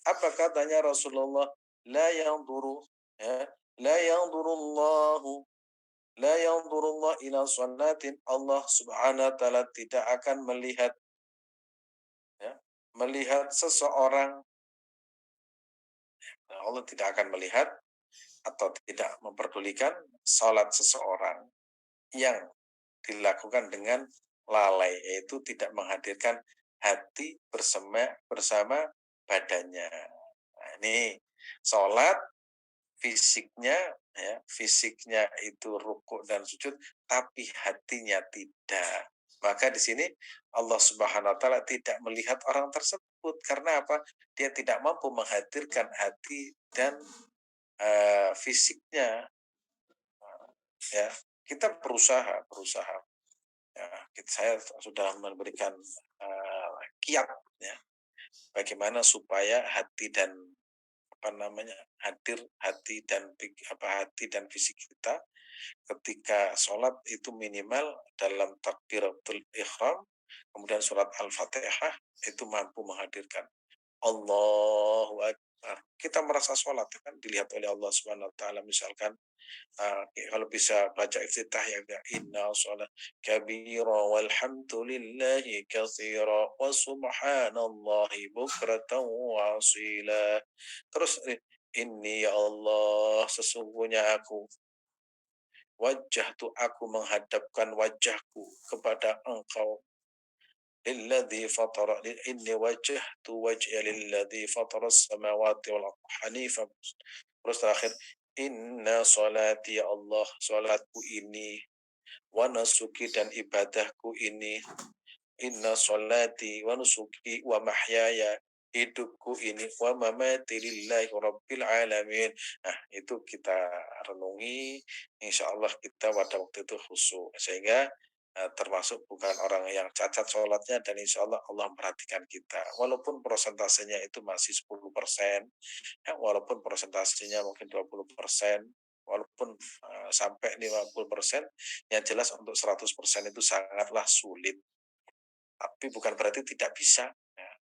apa katanya Rasulullah? La yanzuru, ya, la yanzurullahu, la yanzurullah ila salatin, Allah Subhanahu wa taala tidak akan melihat, ya, melihat seseorang, Allah tidak akan melihat atau tidak memperdulikan salat seseorang yang dilakukan dengan lalai, yaitu tidak menghadirkan hati bersama badannya. Nah, ini salat fisiknya, ya, fisiknya itu rukuk dan sujud, tapi hatinya tidak. Maka di sini Allah Subhanahu wa taala tidak melihat orang tersebut, karena apa? Dia tidak mampu menghadirkan hati dan fisiknya. Ya, kita berusaha. Ya, saya sudah memberikan kiat ya, bagaimana supaya hati dan hati dan fisik kita ketika sholat itu minimal dalam takbiratul ihram, kemudian surat al-fatihah itu mampu menghadirkan Allahu Akbar. Kita merasa sholat kan dilihat oleh Allah Subhanahu wa taala, misalkan kalau bisa baca iftitah ya, inna sholat kabira walhamdulillahi katsira wa subhanallahi bukratan wa asila. Terus ini ya Allah, sesungguhnya aku menghadapkan wajahku kepada Engkau, lilladzi fatara, inni wajjahtu wajhiya lilladzi fatara as-samawati wal ardi hanifan. Terus terakhir, inna salati, ya Allah, salatku ini, wa nasuki, dan ibadahku ini, inna salati wa nusuki wa mahyaya, hidupku ini, wa mamati lillahi rabbil alamin. Nah, itu kita renungi, insya Allah kita pada waktu itu khusyuk, sehingga termasuk bukan orang yang cacat sholatnya, dan insya Allah Allah memperhatikan kita. Walaupun prosentasenya itu masih 10%, ya, walaupun prosentasenya mungkin 20%, walaupun sampai 50%, yang jelas untuk 100% itu sangatlah sulit. Tapi bukan berarti tidak bisa. Ya.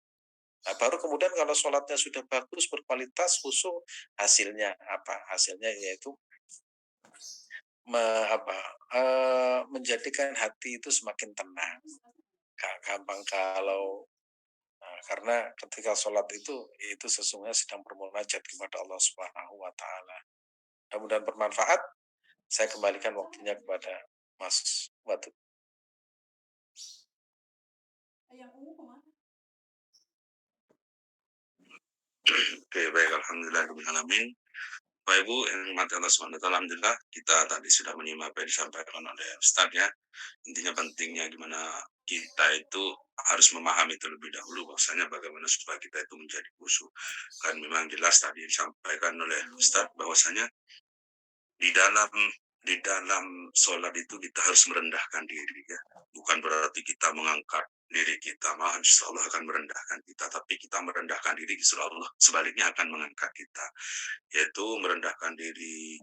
Nah, baru kemudian kalau sholatnya sudah bagus, berkualitas, khusyuk, hasilnya apa? Hasilnya yaitu me, apa, menjadikan hati itu semakin tenang. Gampang kalau karena ketika sholat itu sesungguhnya sedang bermunajat kepada Allah Subhanahu wa taala. Mudah-mudahan bermanfaat. Saya kembalikan waktunya kepada Mas Watu. Oke, baik, alhamdulillah alamin. Bapak Ibu yang dirahmati Allah SWT, alhamdulillah kita tadi sudah menyimak apa yang disampaikan oleh Ustaz ya. Intinya pentingnya gimana kita itu harus memahami terlebih dahulu bahwasanya bagaimana supaya kita itu menjadi khusyuk. Kan memang jelas tadi disampaikan oleh Ustaz bahwasanya di dalam sholat itu kita harus merendahkan diri ya. Bukan berarti kita mengangkat diri kita, malah insya Allah akan merendahkan kita. Tapi kita merendahkan diri, insya Allah sebaliknya akan mengangkat kita. Yaitu merendahkan diri,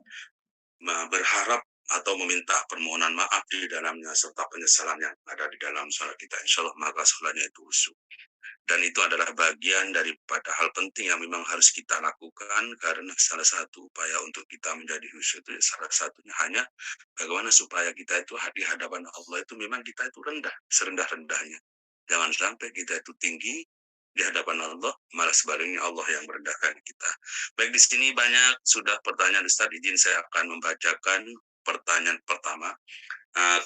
berharap atau meminta permohonan maaf di dalamnya serta penyesalan yang ada di dalam sholat kita. Insya Allah maka sholatnya itu khusyuk. Dan itu adalah bagian daripada hal penting yang memang harus kita lakukan karena salah satu upaya untuk kita menjadi khusyuk itu salah satunya hanya bagaimana supaya kita itu di hadapan Allah itu memang kita itu rendah, serendah-rendahnya. Jangan sampai kita itu tinggi di hadapan Allah, malah sebaliknya Allah yang merendahkan kita. Baik, di sini banyak sudah pertanyaan Ustaz, izin saya akan membacakan pertanyaan pertama.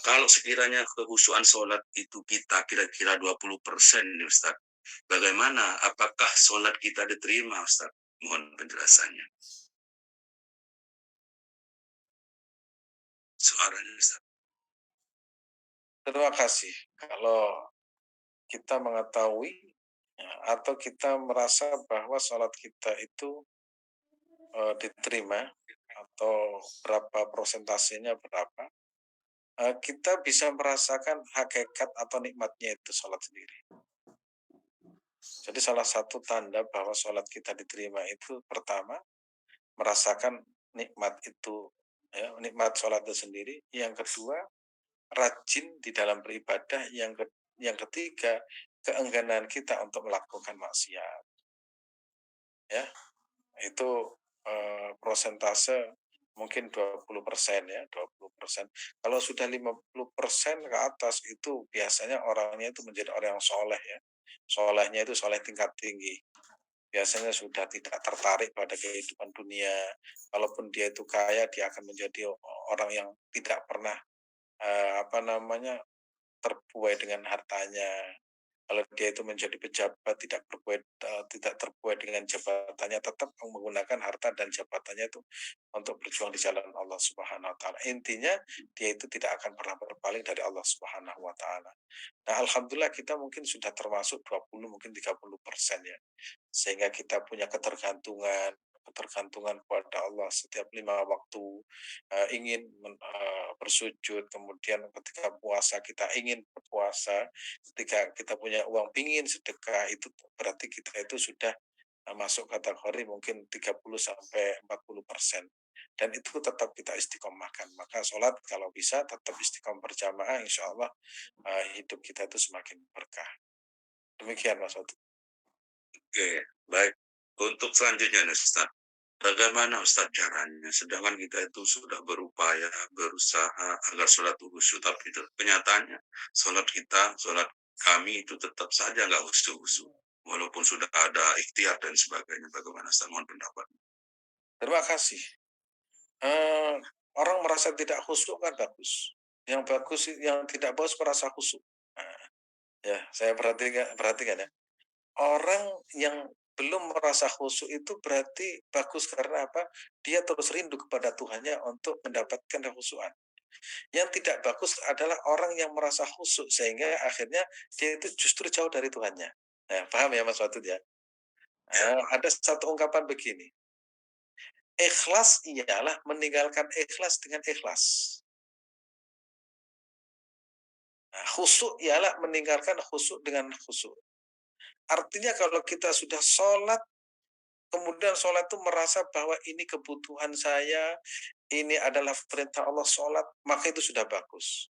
Kalau sekiranya kehusuan sholat itu kita kira-kira 20% nih Ustaz, bagaimana? Apakah sholat kita diterima Ustaz? Mohon penjelasannya. Suaranya Ustaz. Terima kasih. Kalau kita mengetahui atau kita merasa bahwa sholat kita itu diterima atau berapa persentasenya berapa, kita bisa merasakan hakikat atau nikmatnya itu sholat sendiri. Jadi salah satu tanda bahwa sholat kita diterima itu pertama merasakan nikmat itu, ya, nikmat sholat itu sendiri. Yang kedua rajin di dalam beribadah. Yang ketiga keengganan kita untuk melakukan maksiat. Ya, itu prosentase mungkin 20% ya, 20%. Kalau sudah 50% ke atas itu biasanya orangnya itu menjadi orang yang soleh ya. Solehnya itu soleh tingkat tinggi. Biasanya sudah tidak tertarik pada kehidupan dunia. Kalaupun dia itu kaya, dia akan menjadi orang yang tidak pernah terbuai dengan hartanya. Kalau dia itu menjadi pejabat tidak terbuai dengan jabatannya, tetap menggunakan harta dan jabatannya itu untuk berjuang di jalan Allah Subhanahu wa taala. Intinya dia itu tidak akan pernah berpaling dari Allah Subhanahu wa taala. Nah, alhamdulillah kita mungkin sudah termasuk 20 mungkin 30% ya. Sehingga kita punya ketergantungan kepada Allah setiap 5 waktu, ingin bersujud, kemudian ketika puasa kita ingin berpuasa, ketika kita punya uang pingin sedekah, itu berarti kita itu sudah masuk kategori mungkin 30-40%. Dan itu tetap kita istiqomahkan. Maka sholat kalau bisa tetap istiqomah berjamaah, insya Allah hidup kita itu semakin berkah. Demikian Mas Watu. Oke, baik. Untuk selanjutnya Ustaz, bagaimana Ustaz caranya? Sedangkan kita itu sudah berupaya, berusaha agar sholat khusyuk, tapi kenyataannya sholat kami itu tetap saja nggak khusyuk. Walaupun sudah ada ikhtiar dan sebagainya. Bagaimana Ustaz? Mohon pendapat. Terima kasih. Orang merasa tidak khusyuk kan bagus. Yang tidak bagus merasa khusyuk. Nah, ya, saya perhatikan ya. Orang yang belum merasa khusyuk itu berarti bagus karena apa? Dia terus rindu kepada Tuhannya untuk mendapatkan kekhusyuan. Yang tidak bagus adalah orang yang merasa khusyuk sehingga akhirnya dia itu justru jauh dari Tuhannya. Nah, paham ya Mas Watut ya? Ada satu ungkapan begini. Ikhlas ialah meninggalkan ikhlas dengan ikhlas. Nah, khusyuk ialah meninggalkan khusyuk dengan khusyuk. Artinya kalau kita sudah sholat, kemudian sholat itu merasa bahwa ini kebutuhan saya, ini adalah perintah Allah sholat, maka itu sudah bagus.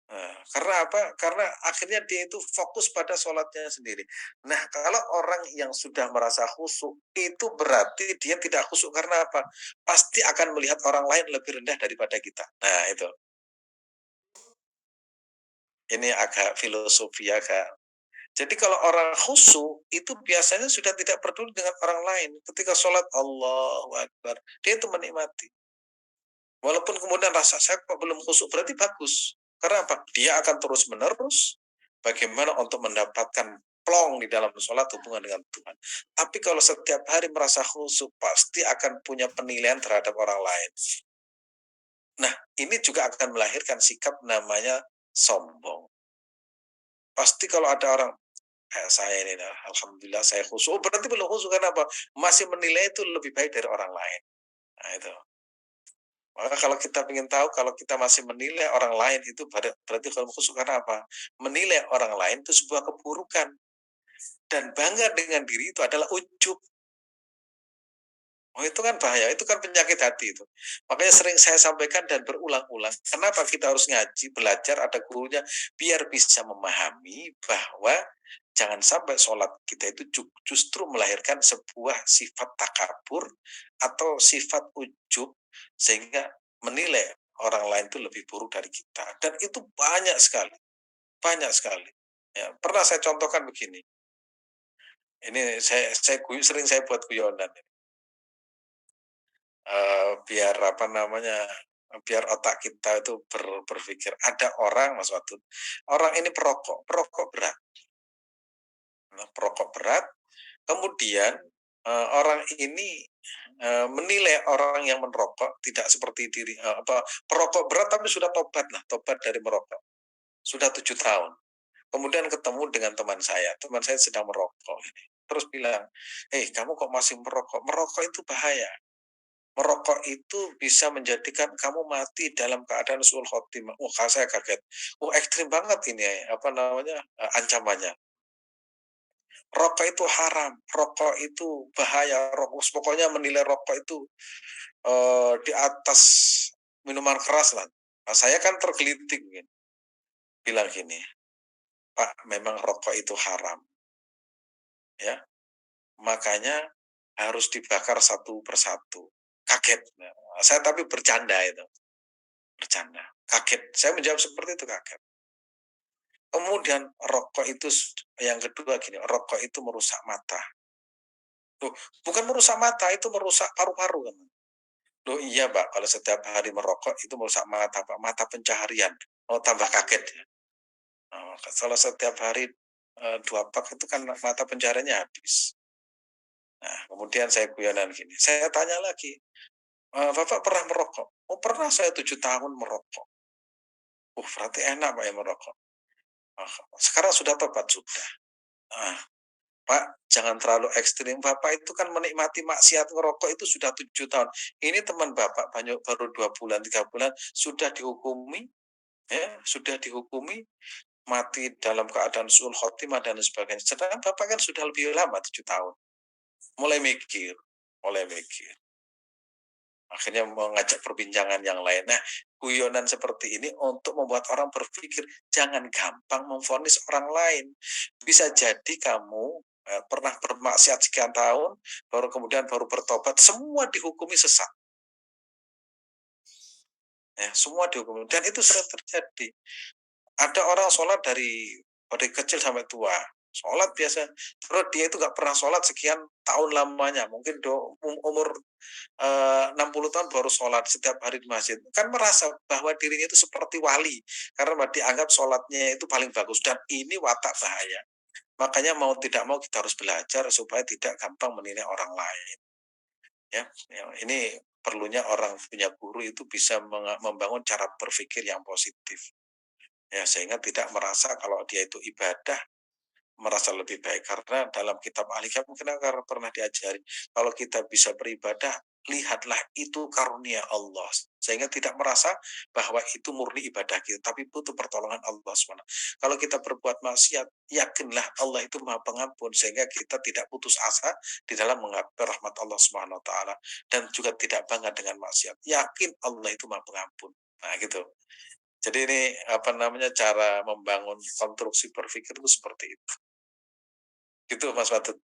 Nah, karena apa? Karena akhirnya dia itu fokus pada sholatnya sendiri. Nah, kalau orang yang sudah merasa khusyuk, itu berarti dia tidak khusyuk karena apa? Pasti akan melihat orang lain lebih rendah daripada kita. Nah, itu. Ini agak filosofi agak. Jadi kalau orang khusyuk, itu biasanya sudah tidak peduli dengan orang lain. Ketika sholat, Allahu Akbar. Dia itu menikmati. Walaupun kemudian rasa saya kok belum khusyuk, berarti bagus. Karena apa? Dia akan terus-menerus bagaimana untuk mendapatkan plong di dalam sholat hubungan dengan Tuhan. Tapi kalau setiap hari merasa khusyuk, pasti akan punya penilaian terhadap orang lain. Nah, ini juga akan melahirkan sikap namanya sombong. Pasti kalau ada orang, kayak saya ini, nah, alhamdulillah saya khusyuk. Oh, berarti belum khusyuk, karena apa? Masih menilai itu lebih baik dari orang lain. Nah, itu. Maka kalau kita ingin tahu, kalau kita masih menilai orang lain itu berarti kalau khusyuk, karena apa? Menilai orang lain itu sebuah keburukan. Dan bangga dengan diri itu adalah ujub. Oh, itu kan bahaya, itu kan penyakit hati itu. Makanya sering saya sampaikan dan berulang-ulang, kenapa kita harus ngaji, belajar, ada gurunya, biar bisa memahami bahwa jangan sampai sholat kita itu justru melahirkan sebuah sifat takabur atau sifat ujub, sehingga menilai orang lain itu lebih buruk dari kita. Dan itu banyak sekali, banyak sekali. Ya, pernah saya contohkan begini, ini sering saya buat guyonan. Biar apa namanya, biar otak kita itu berpikir. Ada orang, Mas Wadud, orang ini perokok berat. Nah, perokok berat, kemudian, orang ini, menilai orang yang merokok tidak seperti perokok berat tapi sudah tobat dari merokok, sudah 7 tahun. Kemudian ketemu dengan teman saya sedang merokok ini, terus bilang, "Hei, kamu kok masih merokok? Merokok itu bahaya. Merokok itu bisa menjadikan kamu mati dalam keadaan suul khotimah." Wah, saya kaget. Oh, ekstrim banget ini ya, apa namanya, ancamannya. Rokok itu haram, rokok itu bahaya, pokoknya menilai rokok itu, di atas minuman keras lah. Nah, saya kan tergelitik gini, bilang gini, "Pak, memang rokok itu haram, ya, makanya harus dibakar satu persatu." Kaget. Nah, saya tapi bercanda itu. Bercanda, kaget. Saya menjawab seperti itu, kaget. Kemudian rokok itu yang kedua gini, rokok itu merusak mata. Loh, bukan merusak mata, itu merusak paru-paru kan. Loh iya Pak, kalau setiap hari merokok itu merusak mata Pak, mata pencaharian. Oh, tambah kaget ya. Oh, kalau setiap hari 2 pak itu kan mata pencahariannya habis. Nah, kemudian saya guyonan gini, saya tanya lagi, Bapak pernah merokok? Oh pernah, saya 7 tahun merokok. Berarti enak Pak ya merokok. Oh, sekarang sudah tobat? Sudah. Ah, Pak, jangan terlalu ekstrim. Bapak itu kan menikmati maksiat ngerokok itu sudah 7 tahun. Ini teman Bapak baru 2 bulan, 3 bulan sudah dihukumi, ya, sudah dihukumi mati dalam keadaan suul khotimah dan sebagainya. Sedangkan Bapak kan sudah lebih lama 7 tahun. Mulai mikir, mulai mikir. Akhirnya mengajak perbincangan yang lain. Nah, guyonan seperti ini untuk membuat orang berpikir, jangan gampang memvonis orang lain. Bisa jadi kamu pernah bermaksiat sekian tahun, baru bertobat, semua dihukumi sesat. Ya, semua dihukumi. Dan itu sering terjadi. Ada orang sholat dari kecil sampai tua. Sholat biasa. Terus dia itu nggak pernah sholat sekian tahun lamanya. Mungkin umur 60 tahun baru sholat setiap hari di masjid. Kan merasa bahwa dirinya itu seperti wali. Karena dianggap sholatnya itu paling bagus. Dan ini watak bahaya. Makanya mau tidak mau kita harus belajar supaya tidak gampang menilai orang lain. Ya, ini perlunya orang punya guru itu bisa membangun cara berpikir yang positif. Ya, sehingga tidak merasa kalau dia itu ibadah merasa lebih baik, karena dalam kitab Al-Hikam mungkin pernah diajari, kalau kita bisa beribadah, lihatlah itu karunia Allah, sehingga tidak merasa bahwa itu murni ibadah kita, tapi butuh pertolongan Allah SWT. Kalau kita berbuat maksiat, yakinlah Allah itu Maha Pengampun, sehingga kita tidak putus asa di dalam menggapai rahmat Allah SWT, dan juga tidak bangga dengan maksiat. Yakin Allah itu Maha Pengampun. Nah, gitu. Jadi ini cara membangun konstruksi berpikir itu seperti itu. Gitu Mas Wadud.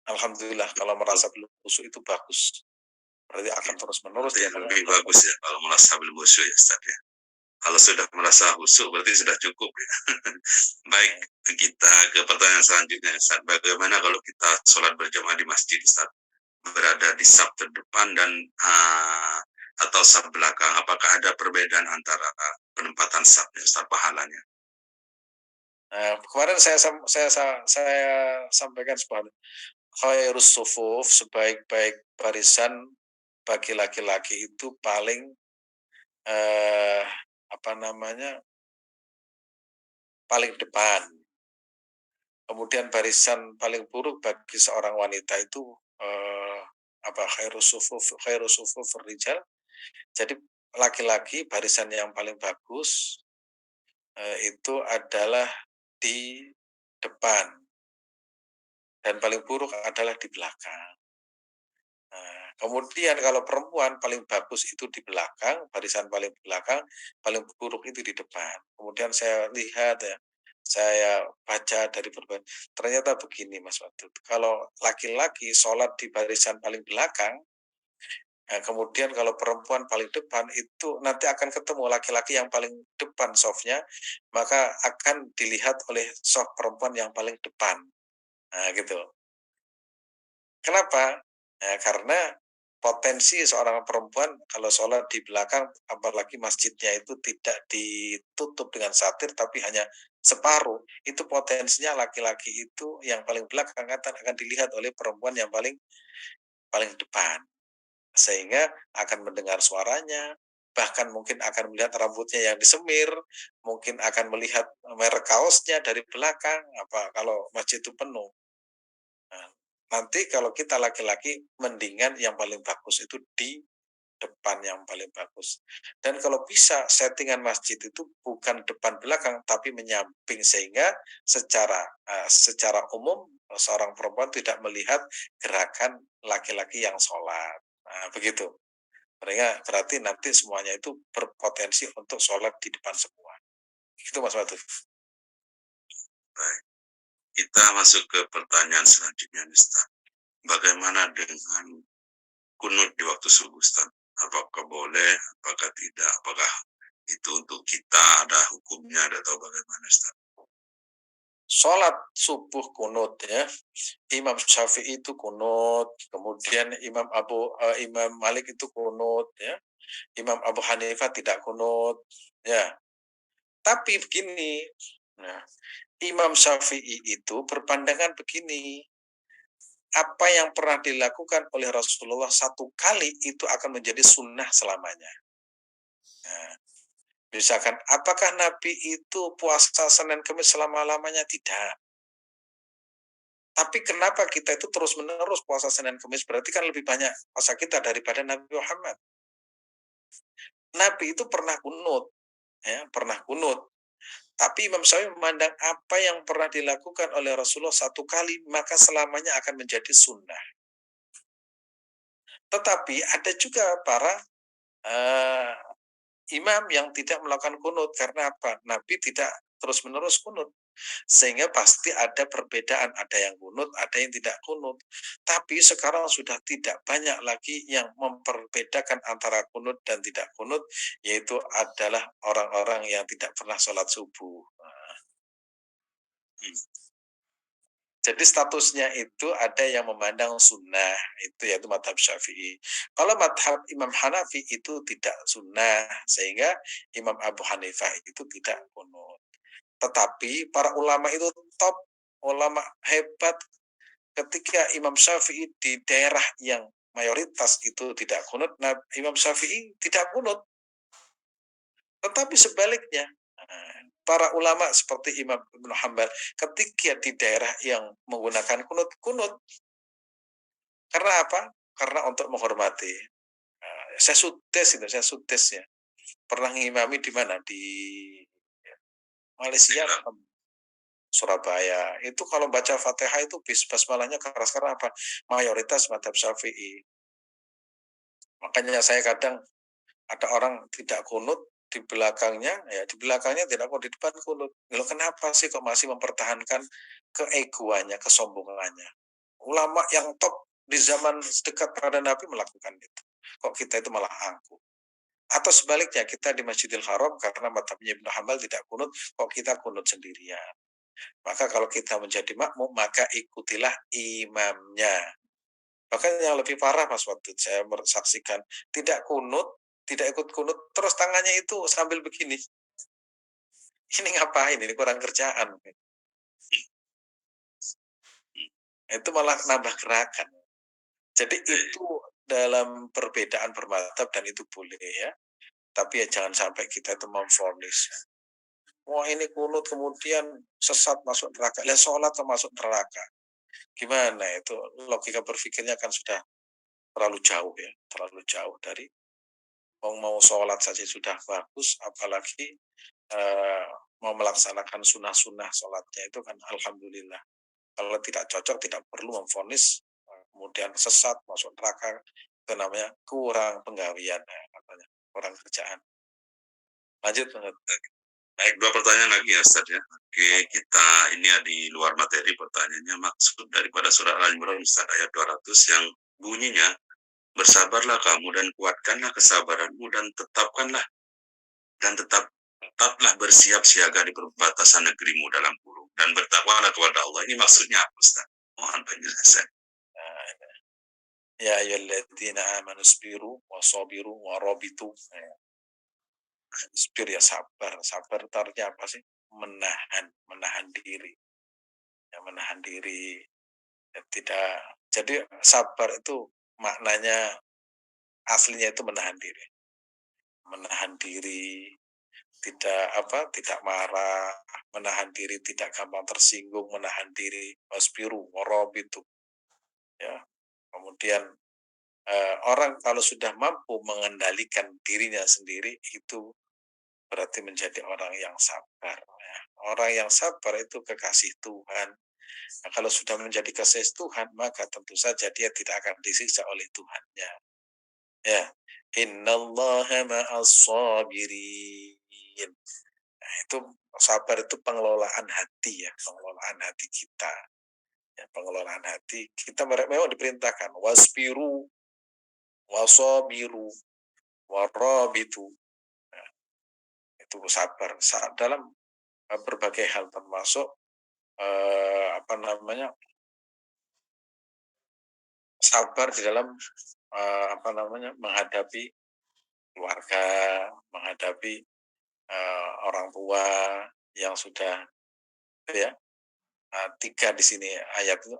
Alhamdulillah kalau merasa belum khusyuk itu bagus. Berarti akan terus-menerus Berarti dia lebih bagus ya kalau merasa belum khusyuk ya Ustaz ya. Kalau sudah merasa khusyuk berarti sudah cukup ya. Baik, kita ke pertanyaan selanjutnya Ustaz. Bagaimana kalau kita sholat berjamaah di masjid Ustaz? Berada di saf terdepan dan atau saf belakang, apakah ada perbedaan antara penempatan safnya Ustaz pahalanya? Nah, kemarin saya sampaikan khairus sufuf, sebaik-baik barisan bagi laki-laki itu paling eh, paling depan. Kemudian barisan paling buruk bagi seorang wanita itu khairus sufuf rijal. Jadi laki-laki barisan yang paling bagus itu adalah di depan dan paling buruk adalah di belakang. Nah, kemudian kalau perempuan paling bagus itu di belakang, barisan paling belakang, paling buruk itu di depan. Kemudian saya lihat ya, saya baca dari berbagai, ternyata begini Mas Wadud. Kalau laki-laki sholat di barisan paling belakang, nah, kemudian kalau perempuan paling depan itu nanti akan ketemu laki-laki yang paling depan softnya, maka akan dilihat oleh soft perempuan yang paling depan. Nah, gitu. Kenapa? Ya, karena potensi seorang perempuan kalau sholat di belakang, apalagi masjidnya itu tidak ditutup dengan satir tapi hanya separuh, itu potensinya laki-laki itu yang paling belakang akan dilihat oleh perempuan yang paling paling depan, sehingga akan mendengar suaranya, bahkan mungkin akan melihat rambutnya yang disemir, mungkin akan melihat merek kaosnya dari belakang, apa kalau masjid itu penuh. Nah, nanti kalau kita laki-laki mendingan yang paling bagus itu di depan yang paling bagus. Dan kalau bisa settingan masjid itu bukan depan belakang tapi menyamping, sehingga secara umum seorang perempuan tidak melihat gerakan laki-laki yang sholat. Nah, begitu. Mereka berarti nanti semuanya itu berpotensi untuk sholat di depan semua. Itu Mas Watu. Baik, kita masuk ke pertanyaan selanjutnya Ustaz. Bagaimana dengan kunut di waktu subuh Ustaz? Apakah boleh, apakah tidak, apakah itu untuk kita ada hukumnya atau bagaimana Ustaz? Sholat subuh kunut ya, Imam Syafi'i itu kunut, kemudian Imam Malik itu kunut ya, Imam Abu Hanifah tidak kunut ya. Tapi begini, nah, Imam Syafi'i itu berpandangan begini, apa yang pernah dilakukan oleh Rasulullah satu kali itu akan menjadi sunnah selamanya. Nah, misalkan, apakah Nabi itu puasa Senin Kamis selama-lamanya? Tidak. Tapi kenapa kita itu terus-menerus puasa Senin Kamis? Berarti kan lebih banyak puasa kita daripada Nabi Muhammad. Nabi itu pernah kunut, ya, pernah kunut. Tapi Imam Syafi'i memandang apa yang pernah dilakukan oleh Rasulullah satu kali, maka selamanya akan menjadi sunnah. Tetapi ada juga para imam yang tidak melakukan kunut. Karena apa? Nabi tidak terus-menerus kunut. Sehingga pasti ada perbedaan, ada yang kunut, ada yang tidak kunut. Tapi sekarang sudah tidak banyak lagi yang memperbedakan antara kunut dan tidak kunut, yaitu adalah orang-orang yang tidak pernah sholat subuh. Jadi statusnya itu ada yang memandang sunnah, itu yaitu madhab Syafi'i. Kalau madhab Imam Hanafi itu tidak sunnah, sehingga Imam Abu Hanifah itu tidak kunut. Tetapi para ulama itu top, ulama hebat. Ketika Imam Syafi'i di daerah yang mayoritas itu tidak kunut, nah Imam Syafi'i tidak kunut. Tetapi sebaliknya, para ulama seperti Imam Ibnu Hanbal ketika di daerah yang menggunakan kunut. Karena apa? Karena untuk menghormati. Saya sudes ya. Pernah ngimami di mana? Di Malaysia, Surabaya. Itu kalau baca Fatihah itu basmalahnya keras, karena apa? Mayoritas madhab Syafi'i. Makanya saya kadang ada orang tidak kunut, di belakangnya tidak kunut, di depan kunut. Loh, kenapa sih kok masih mempertahankan keegoannya, kesombongannya? Ulama yang top di zaman dekat pada Nabi melakukan itu. Kok kita itu malah angkuh? Atau sebaliknya, kita di Masjidil Haram karena mazhabnya Ibnu Hambal tidak kunut, kok kita kunut sendirian? Maka kalau kita menjadi makmum, maka ikutilah imamnya. Bahkan yang lebih parah Mas, waktu saya menyaksikan tidak kunut, tidak ikut kunut, terus tangannya itu sambil begini. Ini ngapain? Ini kurang kerjaan. Itu malah nambah gerakan. Jadi itu dalam perbedaan bermadhab dan itu boleh ya. Tapi ya jangan sampai kita itu memvonis. Wah ini kunut kemudian sesat masuk neraka. Lihat sholat termasuk neraka. Gimana itu? Logika berpikirnya kan sudah terlalu jauh ya. Terlalu jauh dari mau sholat saja sudah bagus. Apalagi mau melaksanakan sunnah-sunnah sholatnya itu kan alhamdulillah. Kalau tidak cocok tidak perlu memvonis kemudian sesat masuk neraka, itu namanya kurang penggawian katanya, kurang kerjaan. Lanjut. Baik, 2 pertanyaan lagi ya Ustaz ya. Oke, kita ini ya di luar materi pertanyaannya, maksud daripada surah Al-Imran Ustaz ayat 200 yang bunyinya, bersabarlah kamu dan kuatkanlah kesabaranmu dan tetaplah bersiap siaga di perbatasan negerimu dalam kurung dan bertakwalah kepada Allah. Ini maksudnya apa Ustaz? Mohon penjelasan. Ya ayyuhalladzina amanu sabiru wasabiru warabitu. Sabir ya sabar. Sabar itu artinya apa sih? Menahan diri. Ya, menahan diri. Ya, tidak. Jadi sabar itu maknanya aslinya itu menahan diri. Menahan diri, tidak marah, menahan diri tidak gampang tersinggung, menahan diri, wasbiru warabitu. Ya. Kemudian orang kalau sudah mampu mengendalikan dirinya sendiri itu berarti menjadi orang yang sabar. Ya. Orang yang sabar itu kekasih Tuhan. Nah, kalau sudah menjadi kekasih Tuhan, maka tentu saja dia tidak akan disiksa oleh Tuhannya. Ya, innallaha ma'as sabirin. Nah, itu sabar itu pengelolaan hati ya, pengelolaan hati kita. Ya, pengelolaan hati kita memang diperintahkan wasbiru wasabiru warabitu. Nah, itu sabar dalam berbagai hal termasuk sabar di dalam menghadapi keluarga, menghadapi orang tua yang sudah ya. 3 di sini ayat itu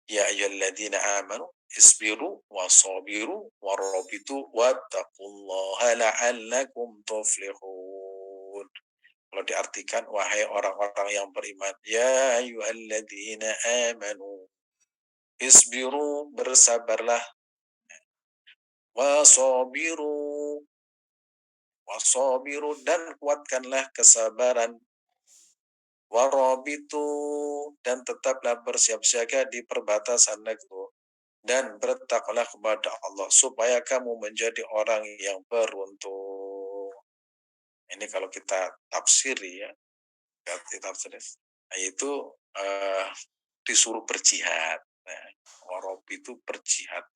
ya ayyuhalladzina amanu isbiru wasabiru warabitu wattaqullaha la'allakum tuflihun. Kalau diartikan wahai orang-orang yang beriman, ya ayyuhalladzina amanu isbiru bersabarlah wasabiru dan kuatkanlah kesabaran warabitu dan tetaplah bersiap siaga di perbatasan negeri dan bertakwalah kepada Allah supaya kamu menjadi orang yang beruntung. Ini kalau kita tafsiri ya, itu disuruh berjihad. Nah, warabi itu berjihad.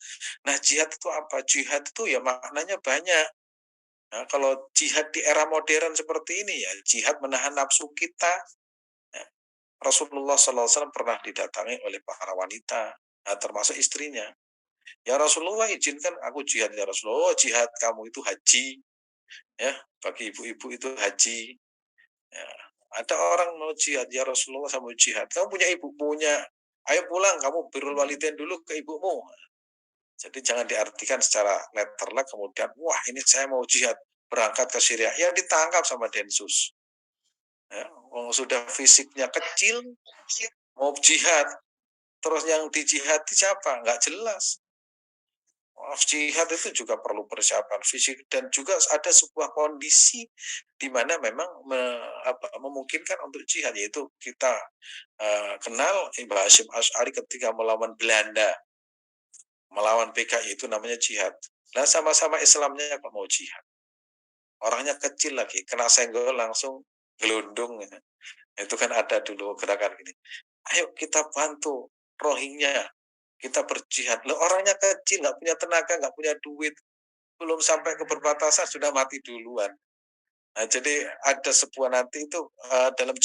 Nah, jihad itu apa? Jihad itu ya maknanya banyak. Nah, kalau jihad di era modern seperti ini ya, jihad menahan nafsu kita. Nah, Rasulullah SAW pernah didatangi oleh para wanita, nah, termasuk istrinya. Ya Rasulullah izinkan aku jihad ya Rasulullah. Oh, jihad kamu itu haji. Ya, bagi ibu-ibu itu haji. Ya, ada orang mau jihad ya Rasulullah sama jihad. Kamu punya ibu punya. Ayo pulang kamu birrul walidain dulu ke ibumu. Jadi jangan diartikan secara letterlah kemudian wah ini saya mau jihad berangkat ke Syria. Ya ditangkap sama Densus. Ya, sudah fisiknya kecil mau jihad. Terus yang dijihadi siapa? Nggak jelas. Jihad itu juga perlu persiapan fisik dan juga ada sebuah kondisi di mana memang memungkinkan untuk jihad, yaitu kita kenal Mbah Hasyim Asy'ari ketika melawan Belanda, melawan PKI itu namanya jihad. Nah sama-sama Islamnya kok mau jihad. orangnya kecil lagi, kena senggol langsung gelundung. Ya. Itu kan ada dulu gerakan gini. Ayo kita bantu Rohingya, kita berjihad. Loh, orangnya kecil, nggak punya tenaga, nggak punya duit, belum sampai ke perbatasan sudah mati duluan. Nah, jadi ada sebuah nanti itu dalam